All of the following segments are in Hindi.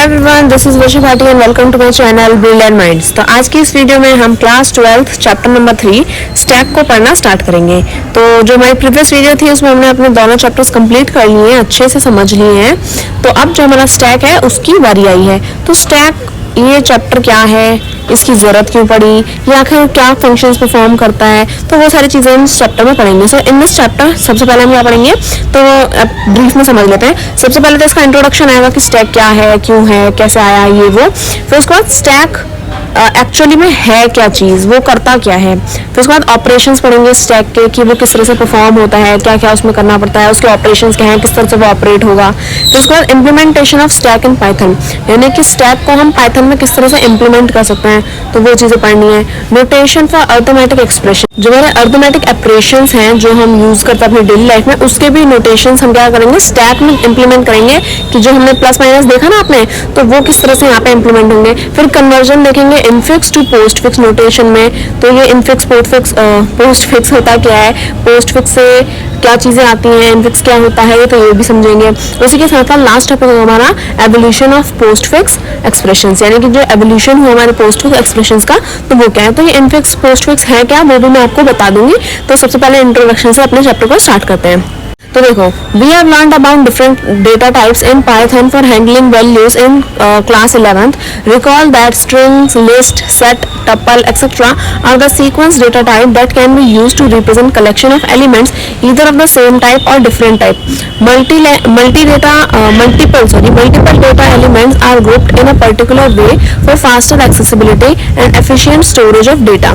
Hello everyone, this is Varsha Bhati and welcome to my channel brilliant minds. तो आज की इस वीडियो में हम class 12th chapter number 3 stack को पढ़ना स्टार्ट करेंगे। तो जो हमारी प्रीवियस वीडियो थी उसमें हमने अपने दोनों चैप्टर्स कंप्लीट कर लिए हैं, अच्छे से समझ लिए हैं। तो अब जो हमारा स्टैक है उसकी बारी आई है। तो स्टैक ये चैप्टर क्या है, इसकी ज़रूरत क्यों पड़ी, या आखिर क्या फंक्शंस परफॉर्म करता है, तो वो सारी चीज़ें हम इस चैप्टर में पढ़ेंगे। सो इन दिस चैप्टर सबसे पहले हम क्या पढ़ेंगे, तो ब्रीफ में समझ लेते हैं। सबसे पहले तो इसका इंट्रोडक्शन आएगा कि स्टैक क्या है, क्यों है, कैसे आया, ये वो। फिर उसके बाद स्टैक एक्चुअली में है क्या चीज़, वो करता क्या है। फिर उसके बाद ऑपरेशंस पढ़ेंगे स्टैक के कि वो किस तरह से परफॉर्म होता है, क्या क्या उसमें करना पड़ता है, उसके ऑपरेशंस क्या हैं, किस तरह से वो ऑपरेट होगा। फिर उसके बाद implementation of stack in Python, यानी कि स्टैक को हम पाइथन में किस तरह से इम्प्लीमेंट कर सकते हैं, तो वो चीज़ें पढ़नी है। नोटेशन फॉर अर्थमेटिक एक्सप्रेशन, जो हमारे अर्थमेटिक ऑपरेशंस हैं जो हम यूज़ करते हैं अपनी डेली लाइफ में, उसके भी नोटेशंस हम क्या करेंगे, स्टैक में इम्प्लीमेंट करेंगे कि जो हमने प्लस माइनस देखा ना आपने, तो वो किस तरह से यहाँ पे इम्प्लीमेंट होंगे। फिर कन्वर्जन देखेंगे infix to postfix notation में। तो ये इनफिक्स पोस्ट फिक्स होता क्या है, पोस्ट फिक्स से क्या चीज़ें आती हैं, इनफिक्स क्या होता है, ये तो ये भी समझेंगे। उसी के साथ साथ लास्ट टॉपिक होगा हमारा evolution of post fix expressions, यानी कि जो एवोल्यूशन हुआ हमारे पोस्ट फिक्स एक्सप्रेशंस का, तो वो क्या है। तो ये इनफिक्स पोस्ट फिक्स है क्या, वो भी मैं आपको बता दूंगी। तो सबसे पहले इंट्रोडक्शन से अपने चैप्टर को स्टार्ट करते हैं। तो देखो, we have learned about different data types in Python for handling values in class 11th. Recall that strings, list, set, tuple, etc. are the sequence data type that can be used to represent collection of elements either of the same type or different type. Multiple data elements are grouped in a particular way for faster accessibility and efficient storage of data.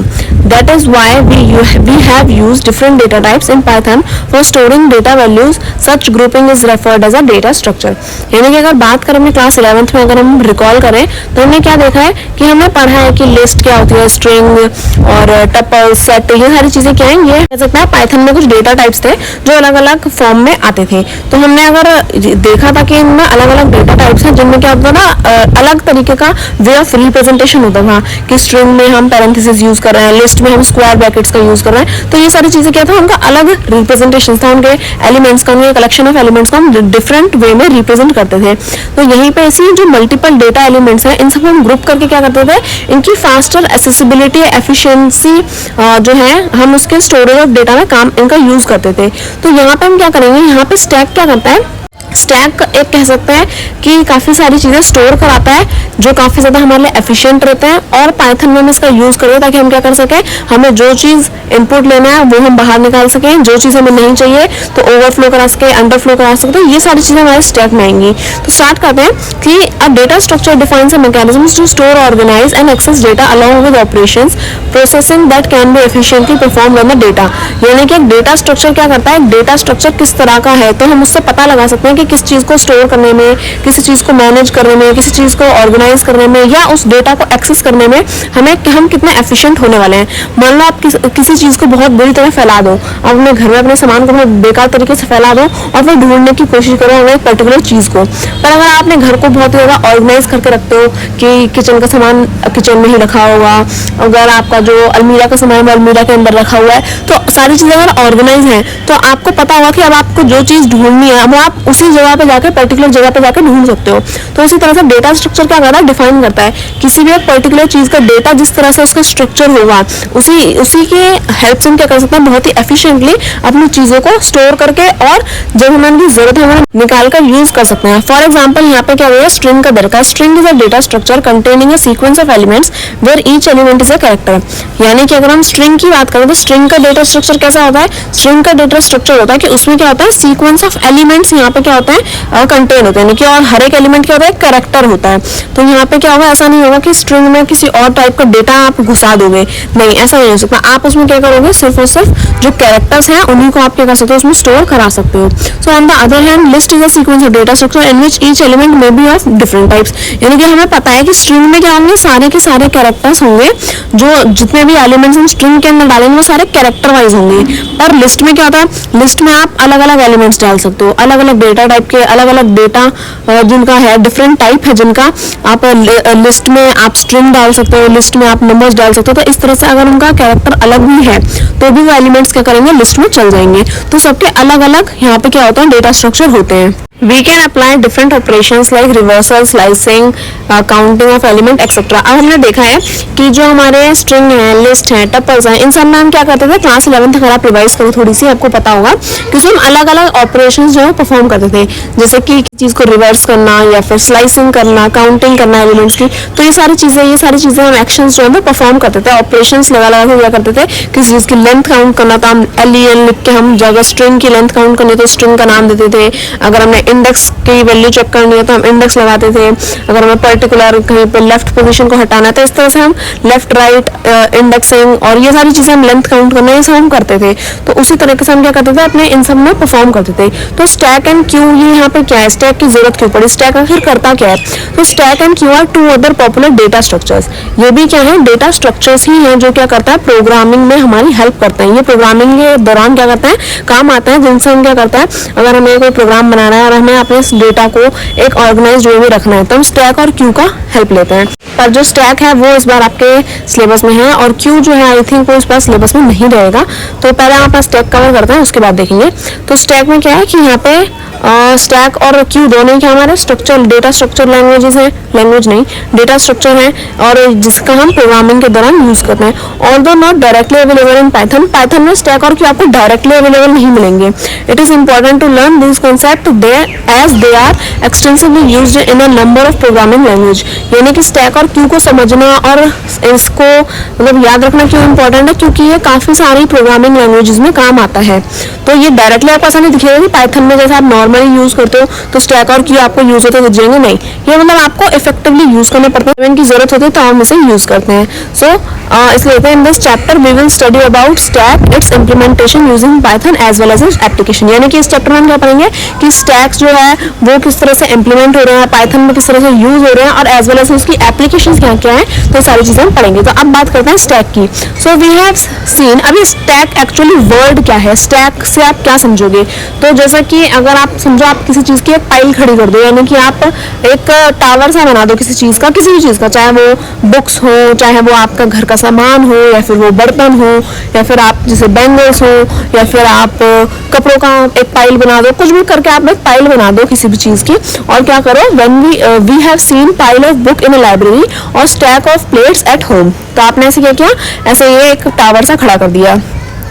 That is why we have used different data types in Python for storing data values. Such grouping is referred as a data structure. यानी कि अगर बात करें अपने क्लास 11th में, अगर हम रिकॉल करें तो हमने क्या देखा है कि हमने पढ़ा है कि लिस्ट क्या होती है, स्ट्रिंग और टपल, सेट, ये सारी चीजें क्या हैं, ये कह सकते हैं पाइथन में कुछ डेटा टाइप्स थे जो अलग अलग फॉर्म में आते थे। तो हमने अगर देखा था कि इनमें अलग अलग डेटा टाइप्स हैं जिनमें क्या होता था ना, अलग तरीके का वे ऑफ रिप्रेजेंटेशन होता था कि स्ट्रिंग में हम पैरेंथेसिस यूज कर रहे हैं, लिस्ट में हम स्क्वायर ब्रैकेट्स का यूज कर रहे हैं। तो ये सारी चीजें क्या था, उनका अलग रिप्रेजेंटेशन था, उनके एलिमेंट्स का, उनके कलेक्शन ऑफ एलिमेंट्स को हम डिफरेंट वे में रिप्रेजेंट करते थे। तो यहीं पे ऐसी जो मल्टीपल डेटा एलिमेंट्स हैं, इन सबको हम ग्रुप करके क्या करते थे, इनकी फास्टर एसेसिबिलिटी, एफिशिएंसी जो है, हम उसके स्टोरेज ऑफ डेटा में काम इनका यूज करते थे। तो यहाँ पे हम क्या करेंगे, यहाँ पे स्टैक क्या करता है, स्टैक एक कह सकते हैं कि काफ़ी सारी चीज़ें स्टोर कराता है जो काफ़ी ज़्यादा हमारे लिए एफिशिएंट रहते हैं। और पाइथन में हम इसका यूज़ करें ताकि हम क्या कर सकें, हमें जो चीज़ इनपुट लेना है वो हम बाहर निकाल सकें, जो चीज़ हमें नहीं चाहिए तो ओवरफ्लो करा सके, अंडरफ्लो करा सकते हैं। ये सारी चीज़ें हमारे स्टैक में आएंगी। तो स्टार्ट करते हैं कि a data structure defines a mechanisms to store, organise and access data along with operations processing that can be efficiently performed on the data. यानी कि एक डेटा स्ट्रक्चर क्या करता है, डेटा स्ट्रक्चर किस तरह का है, तो हम उससे पता लगा सकते हैं कि किस चीज़ को स्टोर करने में, किसी चीज़ को मैनेज करने में, किसी चीज़ को ऑर्गेनाइज करने में, या उस डेटा को एक्सेस करने में हम कितने एफिशिएंट होने वाले हैं। मान लो आप किसी चीज़ को बहुत बुरी तरह फैला दो, आप अपने घर में अपने सामान को बहुत बेकार तरीके से फैला दो और फिर ढूंढने की कोशिश करो हमें एक पर्टिकुलर चीज़ को। पर अगर आप अपने घर को बहुत ही ज़्यादा ऑर्गेनाइज करके रखते हो कि किचन का सामान किचन में ही रखा होगा, अगर आपका जो अलमीरा का सामान अलमीरा के अंदर रखा हुआ है, तो सारी चीज़ें अगर ऑर्गेनाइज हैं तो आपको पता होगा कि अब आपको जो चीज़ ढूंढनी है वो आप उसी जगह पे जाकर, पर्टिकुलर जगह पे जाकर ढूंढ सकते हो। तो इसी तरह से डेटा स्ट्रक्चर क्या करता है, डिफाइन करता है किसी भी एक पर्टिकुलर चीज़ का डेटा जिस तरह से उसका स्ट्रक्चर होगा, उसी के हेल्प से हम क्या कर सकते हैं, बहुत ही एफिशिएंटली अपनी चीज़ों को स्टोर करके और जब हमें उनकी जरूरत है हमें निकाल कर यूज कर सकते हैं। फॉर एग्जाम्पल यहाँ पे क्या हुआ, स्ट्रिंग का दरकार। String is a data structure containing a sequence of elements where each element is a character. यानी कि अगर हम स्ट्रिंग की बात करें तो स्ट्रिंग का डेटा स्ट्रक्चर कैसा होता है, स्ट्रिंग का डेटा स्ट्रक्चर होता है कि उसमें क्या होता है, सीक्वेंस ऑफ एलिमेंट्स यहाँ पे क्या होता है, कंटेन होते हैं, कि और हर एक एलिमेंट क्या होता है, कैरेक्टर होता है। तो यहाँ पे क्या होगा, ऐसा नहीं होगा कि स्ट्रिंग में किसी और टाइप का डेटा आप घुसा दोगे, नहीं, ऐसा नहीं हो सकता। आप उसमें क्या करोगे, सिर्फ और सिर्फ जो कैरेक्टर्स हैं उन्हीं को आप क्या कर सकते हो, उसमें स्टोर करा सकते हो। So on the other hand list is a sequence of data structure in which each element may be of different types. यानी कि हमें पता है कि स्ट्रिंग में क्या होंगे, सारे के सारे कैरेक्टर्स होंगे, जो जितने भी एलिमेंट्स हम स्ट्रिंग के अंदर डालेंगे वो सारे कैरेक्टर वाइज होंगे। पर लिस्ट में क्या होता है, लिस्ट में आप अलग अलग एलिमेंट्स डाल सकते हो, अलग अलग डेटा टाइप के, अलग अलग डेटा जिनका है, डिफरेंट टाइप है जिनका, आप लिस्ट में आप स्ट्रिंग डाल सकते हो, लिस्ट में आप नंबर्स डाल सकते हो। तो इस तरह से अगर उनका कैरेक्टर अलग भी है तो भी वो एलिमेंट्स क्या करेंगे, लिस्ट में चल जाएंगे। तो सबके अलग अलग यहाँ पे क्या होता है, डेटा स्ट्रक्चर होते हैं। We can apply different operations like reversal, slicing, counting of element, etc. अब हमने देखा है कि जो हमारे स्ट्रिंग है, लिस्ट है, टपल्स हैं, इन सब में हम क्या करते थे, क्लास 11th अगर आप रिवाइज करो थोड़ी सी, आपको पता होगा कि उसमें हम अलग अलग ऑपरेशंस जो है परफॉर्म करते थे, जैसे कि चीज को रिवर्स करना या फिर स्लाइसिंग करना, काउंटिंग करना एलिमेंट्स की। तो ये सारी चीजें हम एक्शंस जो है परफॉर्म करते थे, ऑपरेशंस लगा के क्या करते थे, किसी चीज की लेंथ काउंट करना था, हम LEN लिख के हम जगह स्ट्रिंग की लेंथ काउंट करनी तो स्ट्रिंग का नाम देते थे, अगर हमने इंडेक्स की वैल्यू चेक करनी है तो हम इंडेक्स लगाते थे, अगर हमें पर्टिकुलर कहीं पे लेफ्ट पोजीशन को हटाना है तो इस तरह से हम लेफ्ट राइट इंडेक्सिंग और ये सारी चीजें हम लेंथ काउंट करना ये सब हम करते थे। तो उसी तरीके से हम क्या करते थे, अपने इन सब में परफॉर्म करते थे। तो स्टैक एंड क्यू, ये यहाँ पे क्या है, स्टैक की जरूरत क्यों पड़ी, स्टैक आखिर करता क्या है? तो stack and queue are two other popular data structures. ये भी क्या है, डेटा स्ट्रक्चर्स ही हैं जो क्या करता है, प्रोग्रामिंग में हमारी हेल्प करते हैं। ये प्रोग्रामिंग के दौरान क्या करते हैं, काम आते हैं, जिनसे हम क्या करता है, अगर हमें कोई प्रोग्राम बनाना है और हमें अपने इस डेटा को एक ऑर्गेनाइज्ड वे में रखना है तो हम स्टैक और क्यू का हेल्प लेते हैं। पर जो स्टैक है वो इस बार आपके सिलेबस में है और क्यू जो है आई थिंक वो इस बार सिलेबस में नहीं रहेगा। तो पहले आप स्टैक कवर करते हैं, उसके बाद देखेंगे। तो स्टैक में क्या है कि यहाँ पे स्टैक और क्यू दोनों क्या हमारे स्ट्रक्चर, डेटा स्ट्रक्चर लैंग्वेजेस हैं, लैंग्वेज नहीं डेटा स्ट्रक्चर है, और जिसका हम प्रोग्रामिंग के दौरान यूज करते हैं। Although not directly available in Python, Python में स्टैक और क्यू आपको डायरेक्टली अवेलेबल नहीं मिलेंगे। It is important to learn this concept as they are extensively used in a number of programming language. यानी कि स्टैक और क्यू को समझना और इसको मतलब याद रखना क्यों इंपॉर्टेंट है, क्योंकि ये काफी सारी प्रोग्रामिंग लैंग्वेजेस में काम आता है। तो ये डायरेक्टली आपको ऐसा नहीं दिखेगा कि पाइथन में जैसे आप नॉर्मली यूज करते हो तो स्टैक और क्यू आपको यूज होते दिख जाएंगे, नहीं, ये मतलब आपको इफेक्टिवली यूज करने पड़ते हैं, इनकी जरूरत होती है तो हम इसे यूज करते हैं। सो इसलिए in this chapter we will study about stack, its implementation using Python as well as its application. यानी कि इस चैप्टर में हम क्या पढ़ेंगे कि स्टैक्स जो है वो किस तरह से इंप्लीमेंट हो रहे हैं, पाइथन में किस तरह से यूज हो रहे हैं, और एज वेल एज उसकी एप्लीकेशन क्या क्या है, तो सारी चीजें हम पढ़ेंगे। तो अब बात करते हैं स्टैक की। सो वी हैव सीन, अभी स्टैक एक्चुअली वर्ड क्या है, स्टैक से आप क्या समझोगे? तो जैसा कि अगर आप समझो आप किसी चीज की एक पाइल खड़ी कर दो, यानी कि आप एक टावर सा बना दो किसी चीज का, किसी भी चीज का, चाहे वो बुक्स हो, चाहे वो आपका घर का सामान हो, या फिर वो बर्तन हो, या फिर आप जैसे बैंगल्स हो, या फिर आप कपड़ों का एक पाइल बना दो, कुछ भी करके आप एक पाइल बना दो किसी भी चीज की। और क्या करो, when we have seen pile of book in a library और stack of plates at home. तो आपने ऐसे क्या किया, ऐसे ये एक टावर सा खड़ा कर दिया,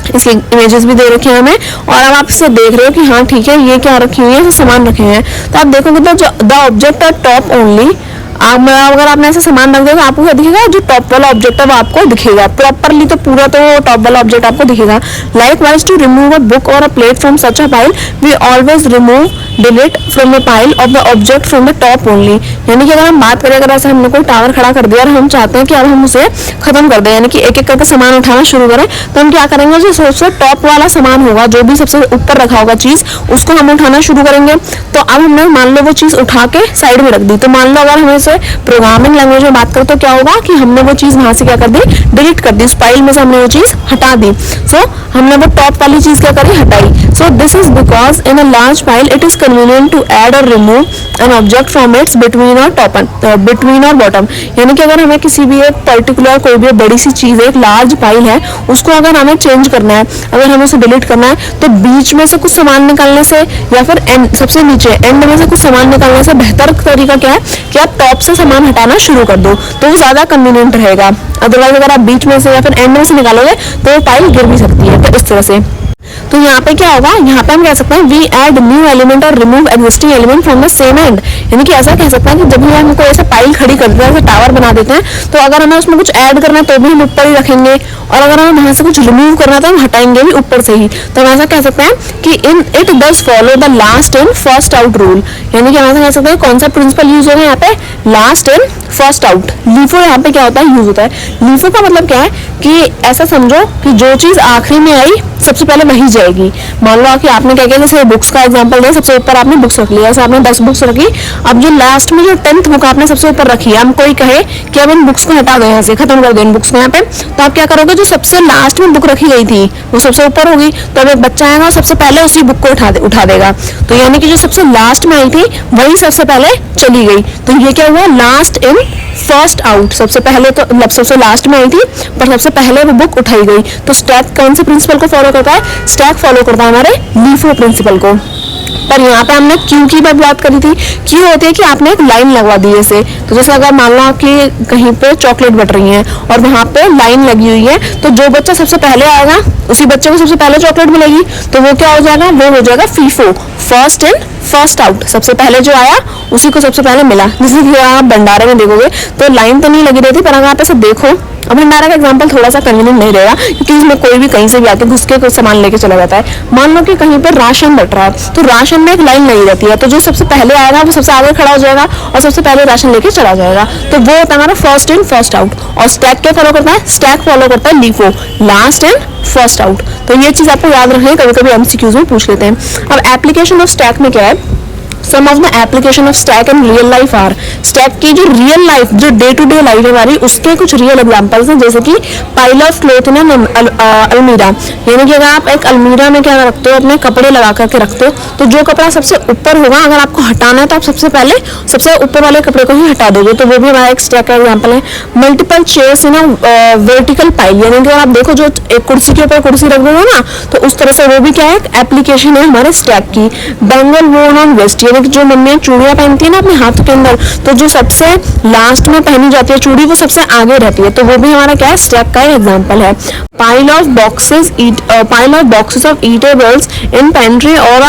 इसकी इमेजेस भी दे रखे हैं हमें, और अब आप इसे देख रहे हो कि हाँ ठीक है ये क्या रखी हुई है, सामान रखे हैं। तो आप देखोगे तो the object at top only, अगर आपने ऐसे सामान रख दिया तो आपको क्या दिखेगा, जो टॉप वाला ऑब्जेक्ट है वो आपको दिखेगा प्रॉपरली, तो पूरा तो टॉप वाला ऑब्जेक्ट आपको दिखेगा। Likewise to remove a book और a plate from such a pile we always remove delete from the pile of the object from the top only. यानी कि अगर हम बात करें, अगर ऐसे हमने कोई टावर खड़ा कर दिया और हम चाहते हैं कि अब हम उसे खत्म कर दें, यानी कि एक एक करके सामान उठाना शुरू करें, तो हम क्या करेंगे, जो सबसे टॉप वाला सामान होगा, जो भी सबसे ऊपर रखा होगा चीज, उसको हम उठाना शुरू करेंगे। तो अब हमने मान लो वो चीज उठा के साइड में रख दी, तो मान लो अगर हमें से प्रोग्रामिंग लैंग्वेज में बात करें तो क्या होगा कि हमने वो चीज वहां से क्या कर दी, डिलीट कर दी, उस फाइल में से हमने वो चीज हटा दी। सो हमने वो टॉप वाली चीज क्या करी, हटाई। So this is because in a large file it is convenient to add और remove an object from its between और टॉप बिटवीन और बॉटम। यानी कि अगर हमें किसी भी एक पर्टिकुलर कोई भी बड़ी सी चीज है, एक लार्ज फाइल है, उसको अगर हमें चेंज करना है, अगर हमें उसे डिलीट करना है, तो बीच में से कुछ सामान निकालने से या फिर सबसे नीचे एंड में से कुछ सामान निकालने से बेहतर तरीका क्या है कि आप टॉप से सामान हटाना शुरू कर दो, तो वो ज्यादा कन्वीनियंट रहेगा। अदरवाइज अगर आप बीच में से या फिर एंड में से निकालोगे तो वो फाइल गिर भी सकती है। तो इस तरह से तो यहाँ पे क्या होगा, यहाँ पे हम कह सकते हैं वी ऐड न्यू एलिमेंट और remove existing element from the same and. यानी कि ऐसा कह सकते हैं कि जब भी हम कोई ऐसा पाइल खड़ी करते हैं, ऐसे टावर बना देते हैं, तो अगर हमें उसमें कुछ ऐड करना है तो भी हम ऊपर ही रखेंगे, और अगर हमें वहां से कुछ रिमूव करना है तो हम हटाएंगे भी ऊपर से ही। तो हम ऐसा कह सकते हैं कि in it does follow the last in first out rule. यानी कि हम ऐसा कह सकते हैं कौन सा प्रिंसिपल यूज होगा यहाँ पे, last in first out. LIFO यहाँ पे क्या होता है, यूज होता है। लीफो का मतलब क्या है कि ऐसा समझो कि जो चीज आखिरी में आई सबसे पहले वही जाएगी। मान लो कि आपने क्या किया, जैसे बुक्स का एग्जांपल दिया, सबसे ऊपर आपने बुक्स रख लिया, जैसे आपने 10 बुक्स रखी, अब जो लास्ट में जो 10th बुक आपने सबसे ऊपर रखी है, हम कोई कहे कि अब इन बुक्स को हटा दो, यहाँ से खत्म कर दो इन बुक्स को यहाँ पे, तो आप क्या करोगे, जो सबसे लास्ट में बुक रखी गई थी वो सबसे ऊपर होगी, तो अब एक बच्चा आएगा और सबसे पहले उसी बुक को उठा देगा। तो यानी कि जो सबसे लास्ट में आई थी वही सबसे पहले चली गई, तो ये क्या हुआ, लास्ट इन फर्स्ट आउट, सबसे पहले तो मतलब सबसे लास्ट में आई थी पर सबसे पहले वो बुक उठाई गई। तो स्टैक कौन से प्रिंसिपल को फॉलो करता है? स्टैक फॉलो करता है हमारे LIFO प्रिंसिपल को। पर यहाँ पे हमने क्यू की बात करी थी। क्यू होती है कि आपने एक लाइन लगवा दी है इसे। तो जैसे अगर मान लो आपकी कहीं पे चॉकलेट बट रही है और वहाँ पे लाइन लगी हुई है, तो जो बच्चा सबसे पहले आएगा उसी बच्चे को सबसे पहले चॉकलेट मिलेगी। तो वो क्या हो जाएगा? वो हो जाएगा FIFO, first in first out. सबसे पहले जो आया उसी को सबसे पहले मिला। जैसे कि आप भंडारे में देखोगे तो लाइन तो नहीं लगी रहती, पर अगर आप ऐसे देखो, अब भंडारा का एग्जांपल थोड़ा सा कन्वीनियंट नहीं रहेगा क्योंकि इसमें कोई भी कहीं से भी आके घुस के कुछ सामान लेके चला जाता है। मान लो कि कहीं पर राशन बट रहा है, तो राशन में एक लाइन लगी रहती है, तो जो सबसे पहले आएगा वो सबसे आगे खड़ा हो जाएगा और सबसे पहले राशन लेके चला जाएगा। तो वो होता है हमारा फर्स्ट इन फर्स्ट आउट। और स्टैक क्या फॉलो करता है? स्टैक फॉलो करता है LIFO, last in first out. तो ये चीज आपको याद रखनी है, कभी कभी MCQs में पूछ लेते हैं। अब एप्लीकेशन ऑफ स्टैक में क्या है? Some of the application of stack in real life are, stack की जो रियल लाइफ, जो डे टू डे लाइफ है हमारी, उसके कुछ रियल एग्जांपल्स हैं। जैसे कि पाइल ऑफ क्लोथ इन अलमीरा, यानी कि अगर आप एक अलमीरा में क्या रखते हो, अपने कपड़े लगा करके रखते हो, तो जो कपड़ा सबसे ऊपर होगा अगर आपको हटाना है तो आप सबसे पहले सबसे ऊपर वाले कपड़े को ही हटा दोगे। तो वो भी हमारा एक स्टैक का एग्जाम्पल है। Multiple chairs in vertical pile, यानी कि अगर आप देखो जो एक कुर्सी के ऊपर कुर्सी रख दोगे ना, तो उस तरह से वो भी क्या है? एप्लीकेशन है हमारे स्टैक की। बैंगल वोन ऑन वेस्ट, कि जो मम्मियां चूड़ियां पहनती है ना अपने हाथ के अंदर, तो जो सबसे लास्ट में पहनी जाती है चूड़ी वो सबसे आगे रहती है, तो वो भी हमारा क्या है? स्टैक का एग्जांपल है। Pile of boxes of eatables in pantry और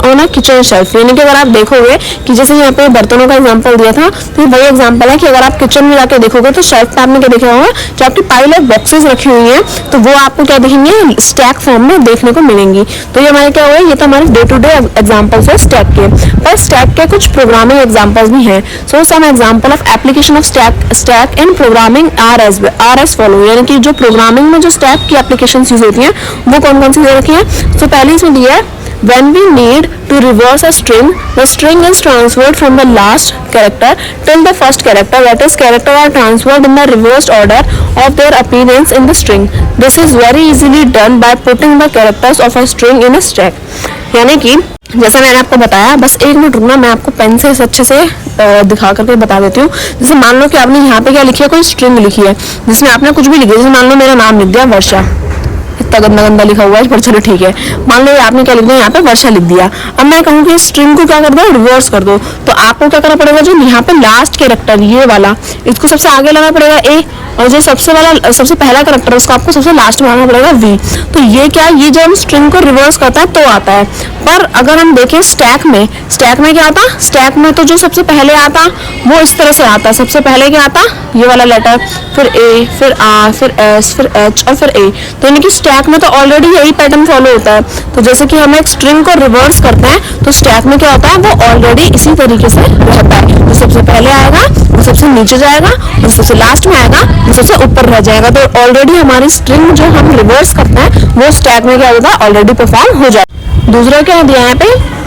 ऑन अ किचन शेल्फ, यानी कि अगर आप देखोगे कि जैसे यहाँ पे बर्तनों का एग्जांपल दिया था, तो वही एग्जांपल है कि अगर आप किचन में जाके देखोगे तो शेल्फ पे आपने क्या देखा होगा? जो आपकी पाइल ऑफ बॉक्सेस रखी हुई है, तो वो आपको क्या दिखेंगे? स्टैक फॉर्म में देखने को मिलेंगी। तो ये हमारे क्या हुआ? ये तो हमारे डे टू डे एग्जांपल्स है स्टैक के। पर स्टैक के कुछ प्रोग्रामिंग एग्जांपल्स भी हैं। So some example of application of stack in programming are as follow, यानी कि जो प्रोग्रामिंग में जो स्टैक की एप्लीकेशंस यूज होती हैं वो कौन कौन सी दे रखी है? तो पहले इसमें दिया है when we need to reverse a string, the string is transferred from the last character till the first character, that is character are transferred in the reversed order of their appearance in the string. This is very easily done by putting the characters of a string in a stack. यानी कि जैसा मैंने आपको बताया, बस एक मिनट रुकना, मैं आपको पेन से अच्छे से दिखा करके बता देती हूँ। जैसे मान लो कि आपने यहाँ पे क्या लिखी है? कोई स्ट्रिंग लिखी है जिसमें आपने कुछ भी लिखा, जैसे मान लो मेरा नाम लिख दिया वर्षा, इतना गंदा गंदा लिखा हुआ है, पर चलो ठीक है। मान लो आपने क्या लिख दिया? यहाँ पे वर्षा लिख दिया। अब मैं कहूँ कि स्ट्रिंग को क्या कर दो? रिवर्स कर दो। तो आपको क्या करना पड़ेगा? जो यहाँ पे लास्ट कैरेक्टर ये वाला, इसको सबसे आगे लाना पड़ेगा A, और जो सबसे पहला कैरेक्टर है उसको आपको सबसे लास्ट में लाना पड़ेगा V। तो ये क्या? ये जब हम स्ट्रिंग को रिवर्स करता है तो आता है। पर अगर हम देखें स्टैक में क्या आता? स्टैक में तो जो सबसे पहले आता वो इस तरह से आता। सबसे पहले क्या आता? ये वाला लेटर, फिर A, फिर R, फिर S, फिर H और फिर A। तो यानी कि स्टैक में तो ऑलरेडी यही पैटर्न फॉलो होता है। तो जैसे कि हम एक स्ट्रिंग को रिवर्स करते हैं तो स्टैक में क्या होता है? वो ऑलरेडी इसी तरीके से रहता है। जो सबसे पहले आएगा वो सबसे नीचे जाएगा, और सबसे लास्ट में आएगा वो सबसे ऊपर रह जाएगा। तो ऑलरेडी हमारी स्ट्रिंग जो हम रिवर्स करते हैं वो स्टैक में क्या होता है? ऑलरेडी परफॉर्म हो जाएगा। दूसरा क्या दिया है यहाँ पे?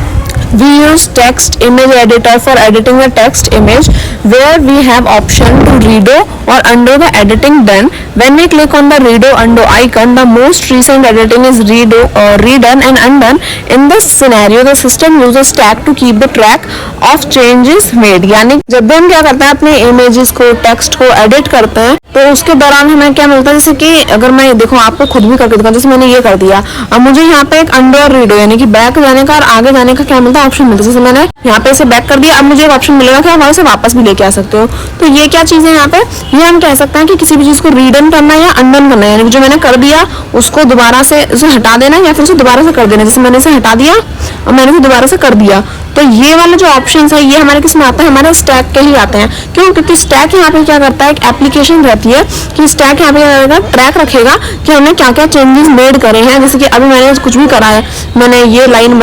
We use text image editor for editing the text image where we have option to redo or undo the editing done. When we click on the redo undo icon, the most recent editing is redone and undone. In this scenario, the system uses stack to keep the track of changes made. यानी जब भी हम क्या करते हैं अपने images को, text को edit करते हैं तो उसके दौरान हमें क्या मिलता है? जैसे कि अगर मैं देखो आपको खुद भी करके दिखाऊं, जैसे मैंने ये कर दिया, अब मुझे यहाँ पे एक undo और redo यानी कि बैक जाने का और आगे जाने का क्या मिलता है? ऑप्शन मिलता है। जैसे मैंने यहाँ पे इसे बैक कर दिया, अब मुझे एक ऑप्शन मिलेगा कि आप वहां से वापस भी लेके आ सकते हो। तो ये क्या चीज है यहाँ पे? ये हम कह सकते हैं कि किसी भी चीज को रीडन करना या अनडन करना है, यानी जो मैंने कर दिया उसको दोबारा से उसे हटा देना या फिर उसे दोबारा से कर देना। जैसे मैंने इसे हटा दिया और मैंने इसे दोबारा से कर दिया, तो ये वाला जो ऑप्शन है ये हमारे किस में आता है? हमारे स्टैक के ही आते हैं। क्यों? क्योंकि स्टैक यहाँ पे क्या करता है? एक एप्लीकेशन रहती है कि स्टैक यहाँ पे ट्रैक रखेगा कि हमने क्या क्या चेंजेस मेड करे हैं। जैसे कि अभी मैंने कुछ भी करा है, मैंने ये लाइन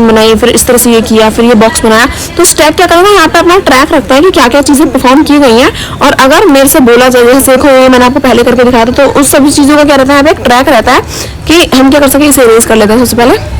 बनाई, फिर इस तरह से ये किया, फिर ये बॉक्स बनाया, तो स्टैक क्या करेगा? यहाँ पे अपना ट्रैक रखता है कि क्या क्या चीजें परफॉर्म की गई हैं। और अगर मेरे से बोला जाए, जैसे देखो ये मैंने आपको पहले करके दिखाया था, तो उस सभी चीजों का क्या रहता है? यहाँ पे एक ट्रैक रहता है कि हम क्या कर सके, इसे इरेज कर लेते हैं सबसे पहले।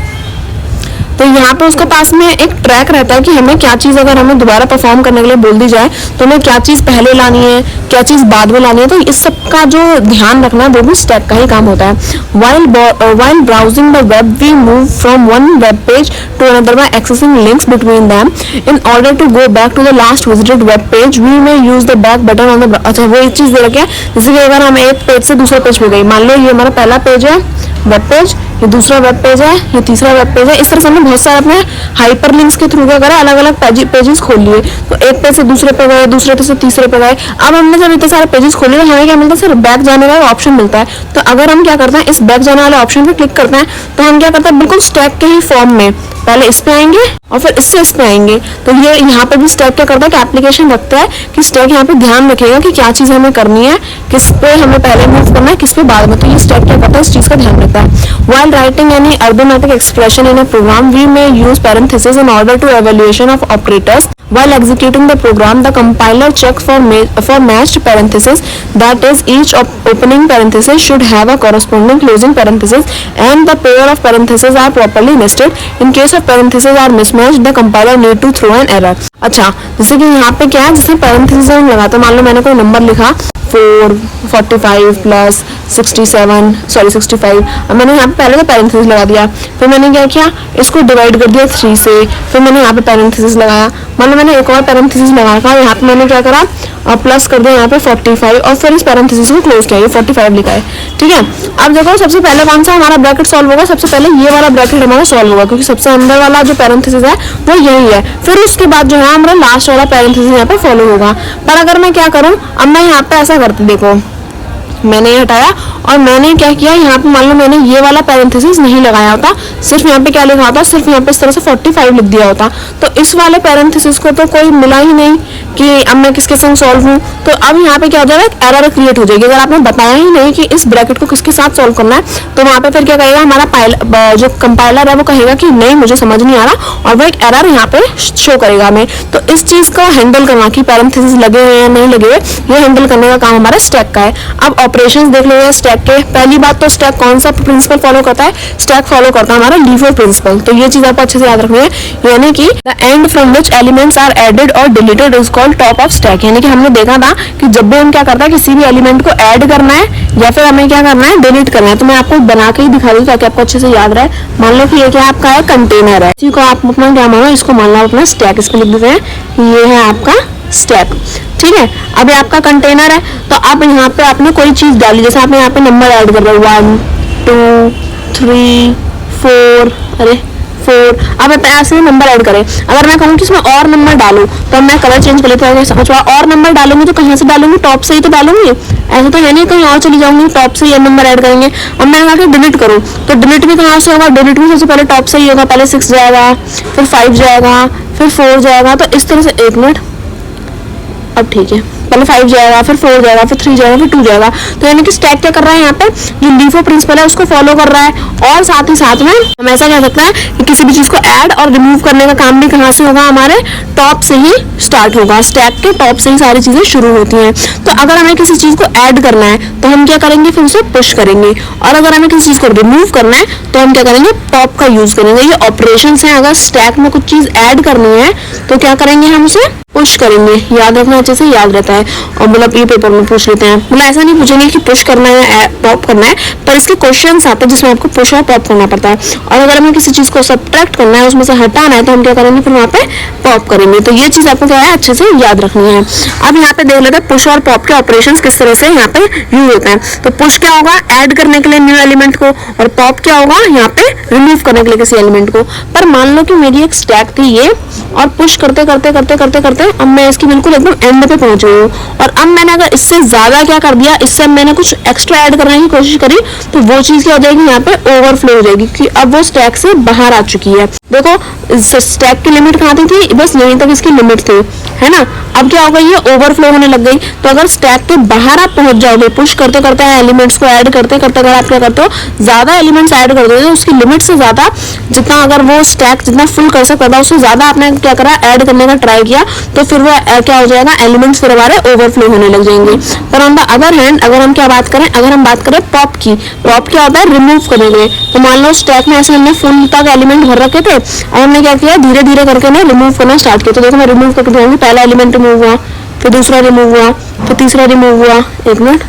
तो यहाँ पे उसके पास में एक ट्रैक रहता है कि हमें क्या चीज़ अगर हमें दोबारा परफॉर्म करने के लिए बोल दी जाए तो हमें क्या चीज़ पहले लानी है, क्या चीज़ बाद में लानी है। तो इस सब का जो ध्यान रखना वो भी स्टैक का ही काम होता है। While browsing the web, we move from one web page to another by accessing links between them. In order to go back to the last visited web page, we may use the back button on the अच्छा वो एक चीज़ दे रखी है, जैसे कि अगर हम एक पेज से दूसरे पेज पे गए, मान लो ये हमारा पहला पेज है वेब पेज, ये दूसरा वेब पेज है, ये तीसरा वेब पेज है। इस तरह से हमने बहुत सारे अपने हाइपर लिंक्स के थ्रू क्या करा, अलग अलग पेजेस खोल लिए। तो एक पेज से दूसरे पे गए, दूसरे पेज से तीसरे पे गए। अब हमने जब इतने सारे पेजेस खोले तो हमें क्या मिलता है, सिर्फ बैक जाने का ऑप्शन मिलता है। तो अगर हम क्या करते हैं, इस बैक जाने वाले ऑप्शन पे क्लिक करते हैं तो हम क्या करते हैं, बिल्कुल स्टैक के ही फॉर्म में पहले इस पे आएंगे और फिर इससे इस पे आएंगे। तो ये यहाँ पे भी स्टैक क्या करता है कि एप्लीकेशन रखता है कि स्टैक यहाँ पे ध्यान रखेगा कि क्या चीज़ हमें करनी है, किस पे हमें पहले मूव करना है, किस पे बाद में। तो ये स्टैक क्या करता है, इस चीज़ का ध्यान रखता है। While writing any arithmetic expression in a program, we may use parentheses in order to evaluation of operators. While executing the program, the compiler checks for matched parentheses. That is, each opening parenthesis should have a corresponding closing parenthesis, and the pair of parentheses are properly nested. In case of parentheses are mismatched, the compiler need to throw an error. अच्छा, जैसे कि यहाँ पे क्या है, जैसे parentheses हम लगाते हैं, मान लो मैंने कोई नंबर लिखा 4, 45 प्लस 65। अब मैंने यहाँ पे पहले तो पैरेंथेसिस लगा दिया, फिर मैंने क्या किया, इसको डिवाइड कर दिया 3 से, फिर मैंने यहाँ पे पैरेंथेसिस लगाया, मतलब मैंने एक और पैरेंथेसिस लगाया, यहाँ पे मैंने क्या करा, प्लस कर दिया यहाँ पे 45 और फिर इस पैरेंथेसिस को क्लोज किया, ये 45 लिखा है। ठीक है, अब देखो सबसे पहले कौन सा हमारा ब्रैकेट सॉल्व होगा, सबसे पहले ये वाला ब्रैकेट हमारा सॉल्व होगा क्योंकि सबसे अंदर वाला जो पैरेंथेसिस है वो यही है। फिर उसके बाद जो है हमारा लास्ट वाला पैरेंथेसिस यहाँ पे फॉलो होगा। पर अगर मैं क्या करूँ, अब मैं यहाँ पे ऐसा करती, देखो मैंने ये हटाया और मैंने क्या किया, यहाँ पे मान लो मैंने ये वाला पैरेंथेसिस नहीं लगाया होता, सिर्फ यहाँ पे क्या लिखा होता, सिर्फ यहाँ पे इस तरह से 45 लिख दिया होता, तो इस वाले पैरेंथेसिस को तो कोई मिला ही नहीं कि अब मैं किसके संग सॉल्व हूँ। तो अब यहाँ पे क्या हो जाएगा, एक एरर क्रिएट हो जाएगी। अगर आपने बताया ही नहीं कि इस ब्रैकेट को किसके साथ सॉल्व करना है, तो वहाँ पे फिर क्या कहेगा, हमारा जो कंपाइलर है वो कहेगा कि नहीं मुझे समझ नहीं आ रहा, और वो एक एरर यहाँ पे शो करेगा हमें। तो इस चीज़ को हैंडल करना कि पैरेंथेसिस लगे हुए या नहीं लगे हुए, ये हैंडल करने का काम हमारा स्टैक का है। अब ऑपरेशंस देख लेंगे स्टैक के। पहली बात तो स्टैक कौन सा प्रिंसिपल फॉलो करता है, स्टैक फॉलो करता है हमारा लीफो प्रिंसिपल। तो ये चीज आपको अच्छे से याद रखनी है, यानी कि the end from which elements are added और deleted is called top of stack. यानी कि हमने देखा था कि जब भी हम क्या करता है, किसी भी एलिमेंट को ऐड करना है या फिर हमें क्या करना है, डिलीट करना है, तो मैं आपको बना के ही दिखा दूँ ताकि आपको अच्छे से याद रहे। मान लो कि ये क्या आपका है, कंटेनर है, इसी को आप अपना क्या मानो, इसको मान लो अपना स्टैक, इसको लिख देते हैं ये है आपका स्टैक। ठीक है, अब ये आपका कंटेनर है, तो आप यहाँ पे आपने कोई चीज डाली, जैसे आपने यहाँ पे नंबर ऐड कर रहे हो 1 2 3 4, अरे 4, अब ऐसे नंबर ऐड करें। अगर मैं कहूँ कि इसमें और नंबर डालूं तो मैं कलर चेंज कर लेती हूँ, समझ पा, और नंबर डालूंगी तो कहाँ से डालूंगी, टॉप से ही तो डालूंगी, ऐसा तो है नहीं कहीं और चली जाऊंगी, टॉप से ये नंबर ऐड करेंगे। अब मैं आके डिलीट करूँ तो डिलीट भी कहाँ से होगा, डिलीट भी सबसे पहले टॉप से ही होगा, पहले 6 जाएगा, फिर 5 जाएगा, फिर 4 जाएगा। तो इस तरह से, एक मिनट, अब ठीक है, पहले 5 जाएगा, फिर 4 जाएगा, फिर 3 जाएगा, फिर 2 जाएगा। तो यानी कि स्टैक क्या कर रहा है, यहाँ पे जो लीफो प्रिंसिपल है उसको फॉलो कर रहा है। और साथ ही साथ में हम ऐसा कह सकते हैं कि किसी भी चीज को ऐड और रिमूव करने का काम भी कहाँ से होगा, हमारे टॉप से ही स्टार्ट होगा, स्टैक के टॉप से ही सारी चीजें शुरू होती हैं। तो अगर हमें किसी चीज को ऐड करना है तो हम क्या करेंगे, फिर उसे पुश करेंगे, और अगर हमें किसी चीज को रिमूव करना है तो हम क्या करेंगे, पॉप का यूज करेंगे। ये ऑपरेशंस हैं। अगर स्टैक में कुछ चीज ऐड करनी है तो क्या करेंगे, हम उसे पुश करेंगे। याद रखना, अच्छे से याद रहता है। और मतलब ये पेपर में पूछ लेते हैं, मतलब ऐसा नहीं पूछेंगे कि पुश करना है या पॉप करना है, पर इसके क्वेश्चंस आते हैं जिसमें आपको पुश और पॉप करना पड़ता है। और अगर हमें किसी चीज को सब्ट्रैक्ट करना है, उसमें से हटाना है, तो हम क्या करेंगे, फिर वहाँ पे पॉप करेंगे। तो ये चीज आपको क्या है, अच्छे से याद रखनी है। अब यहाँ पे देख लेते हैं पुश और पॉप के ऑपरेशन किस तरह से यहाँ पे यूज होते हैं। तो पुश क्या होगा, ऐड करने के लिए न्यू एलिमेंट को, और पॉप क्या होगा, यहाँ पे रिमूव करने के लिए किसी एलिमेंट को। पर मान लो कि मेरी एक स्टैक थी ये, और पुश करते करते करते करते करते अब मैं इसकी बिल्कुल एकदम एंड पे पहुंच गई हूँ, और अब मैंने अगर इससे ज्यादा क्या कर दिया, इससे मैंने कुछ एक्स्ट्रा ऐड करने की कोशिश करी, तो वो चीज क्या हो जाएगी, यहाँ पे ओवरफ्लो हो जाएगी कि अब वो स्टैक से बाहर आ चुकी है। देखो स्टैक की लिमिट कहाँ थी, बस यहीं तक इसकी लिमिट थी, है ना। अब क्या होगा, ये ओवरफ्लो होने लग गई। तो अगर स्टैक के बाहर आप पहुंच जाओगे, पुश करते करते एलिमेंट्स को ऐड करते करते, अगर आप क्या करते हो, ज्यादा एलिमेंट्स ऐड कर दोगे, तो उसकी लिमिट से ज्यादा जितना, अगर वो स्टैक जितना फुल कर सकता था उससे ज्यादा आपने क्या करा, ऐड करने का ट्राई किया, तो फिर वो क्या हो जाएगा, एलिमेंट्स फिर हमारे ओवरफ्लो होने लग जाएंगे। पर ऑन द अदर हैंड अगर हम क्या बात करें, अगर हम बात करें पॉप की, पॉप क्या होता है, रिमूव करने के लिए। तो मान लो स्टैक में ऐसे हमने फुल तक एलिमेंट भर रखे थे, और हमने क्या किया, धीरे धीरे करके ना रिमूव करना स्टार्ट किया। तो देखो मैं रिमूव करके दिखाऊंगी, पहला एलिमेंट रिमूव हुआ, फिर दूसरा रिमूव हुआ, फिर तीसरा रिमूव हुआ, एक मिनट,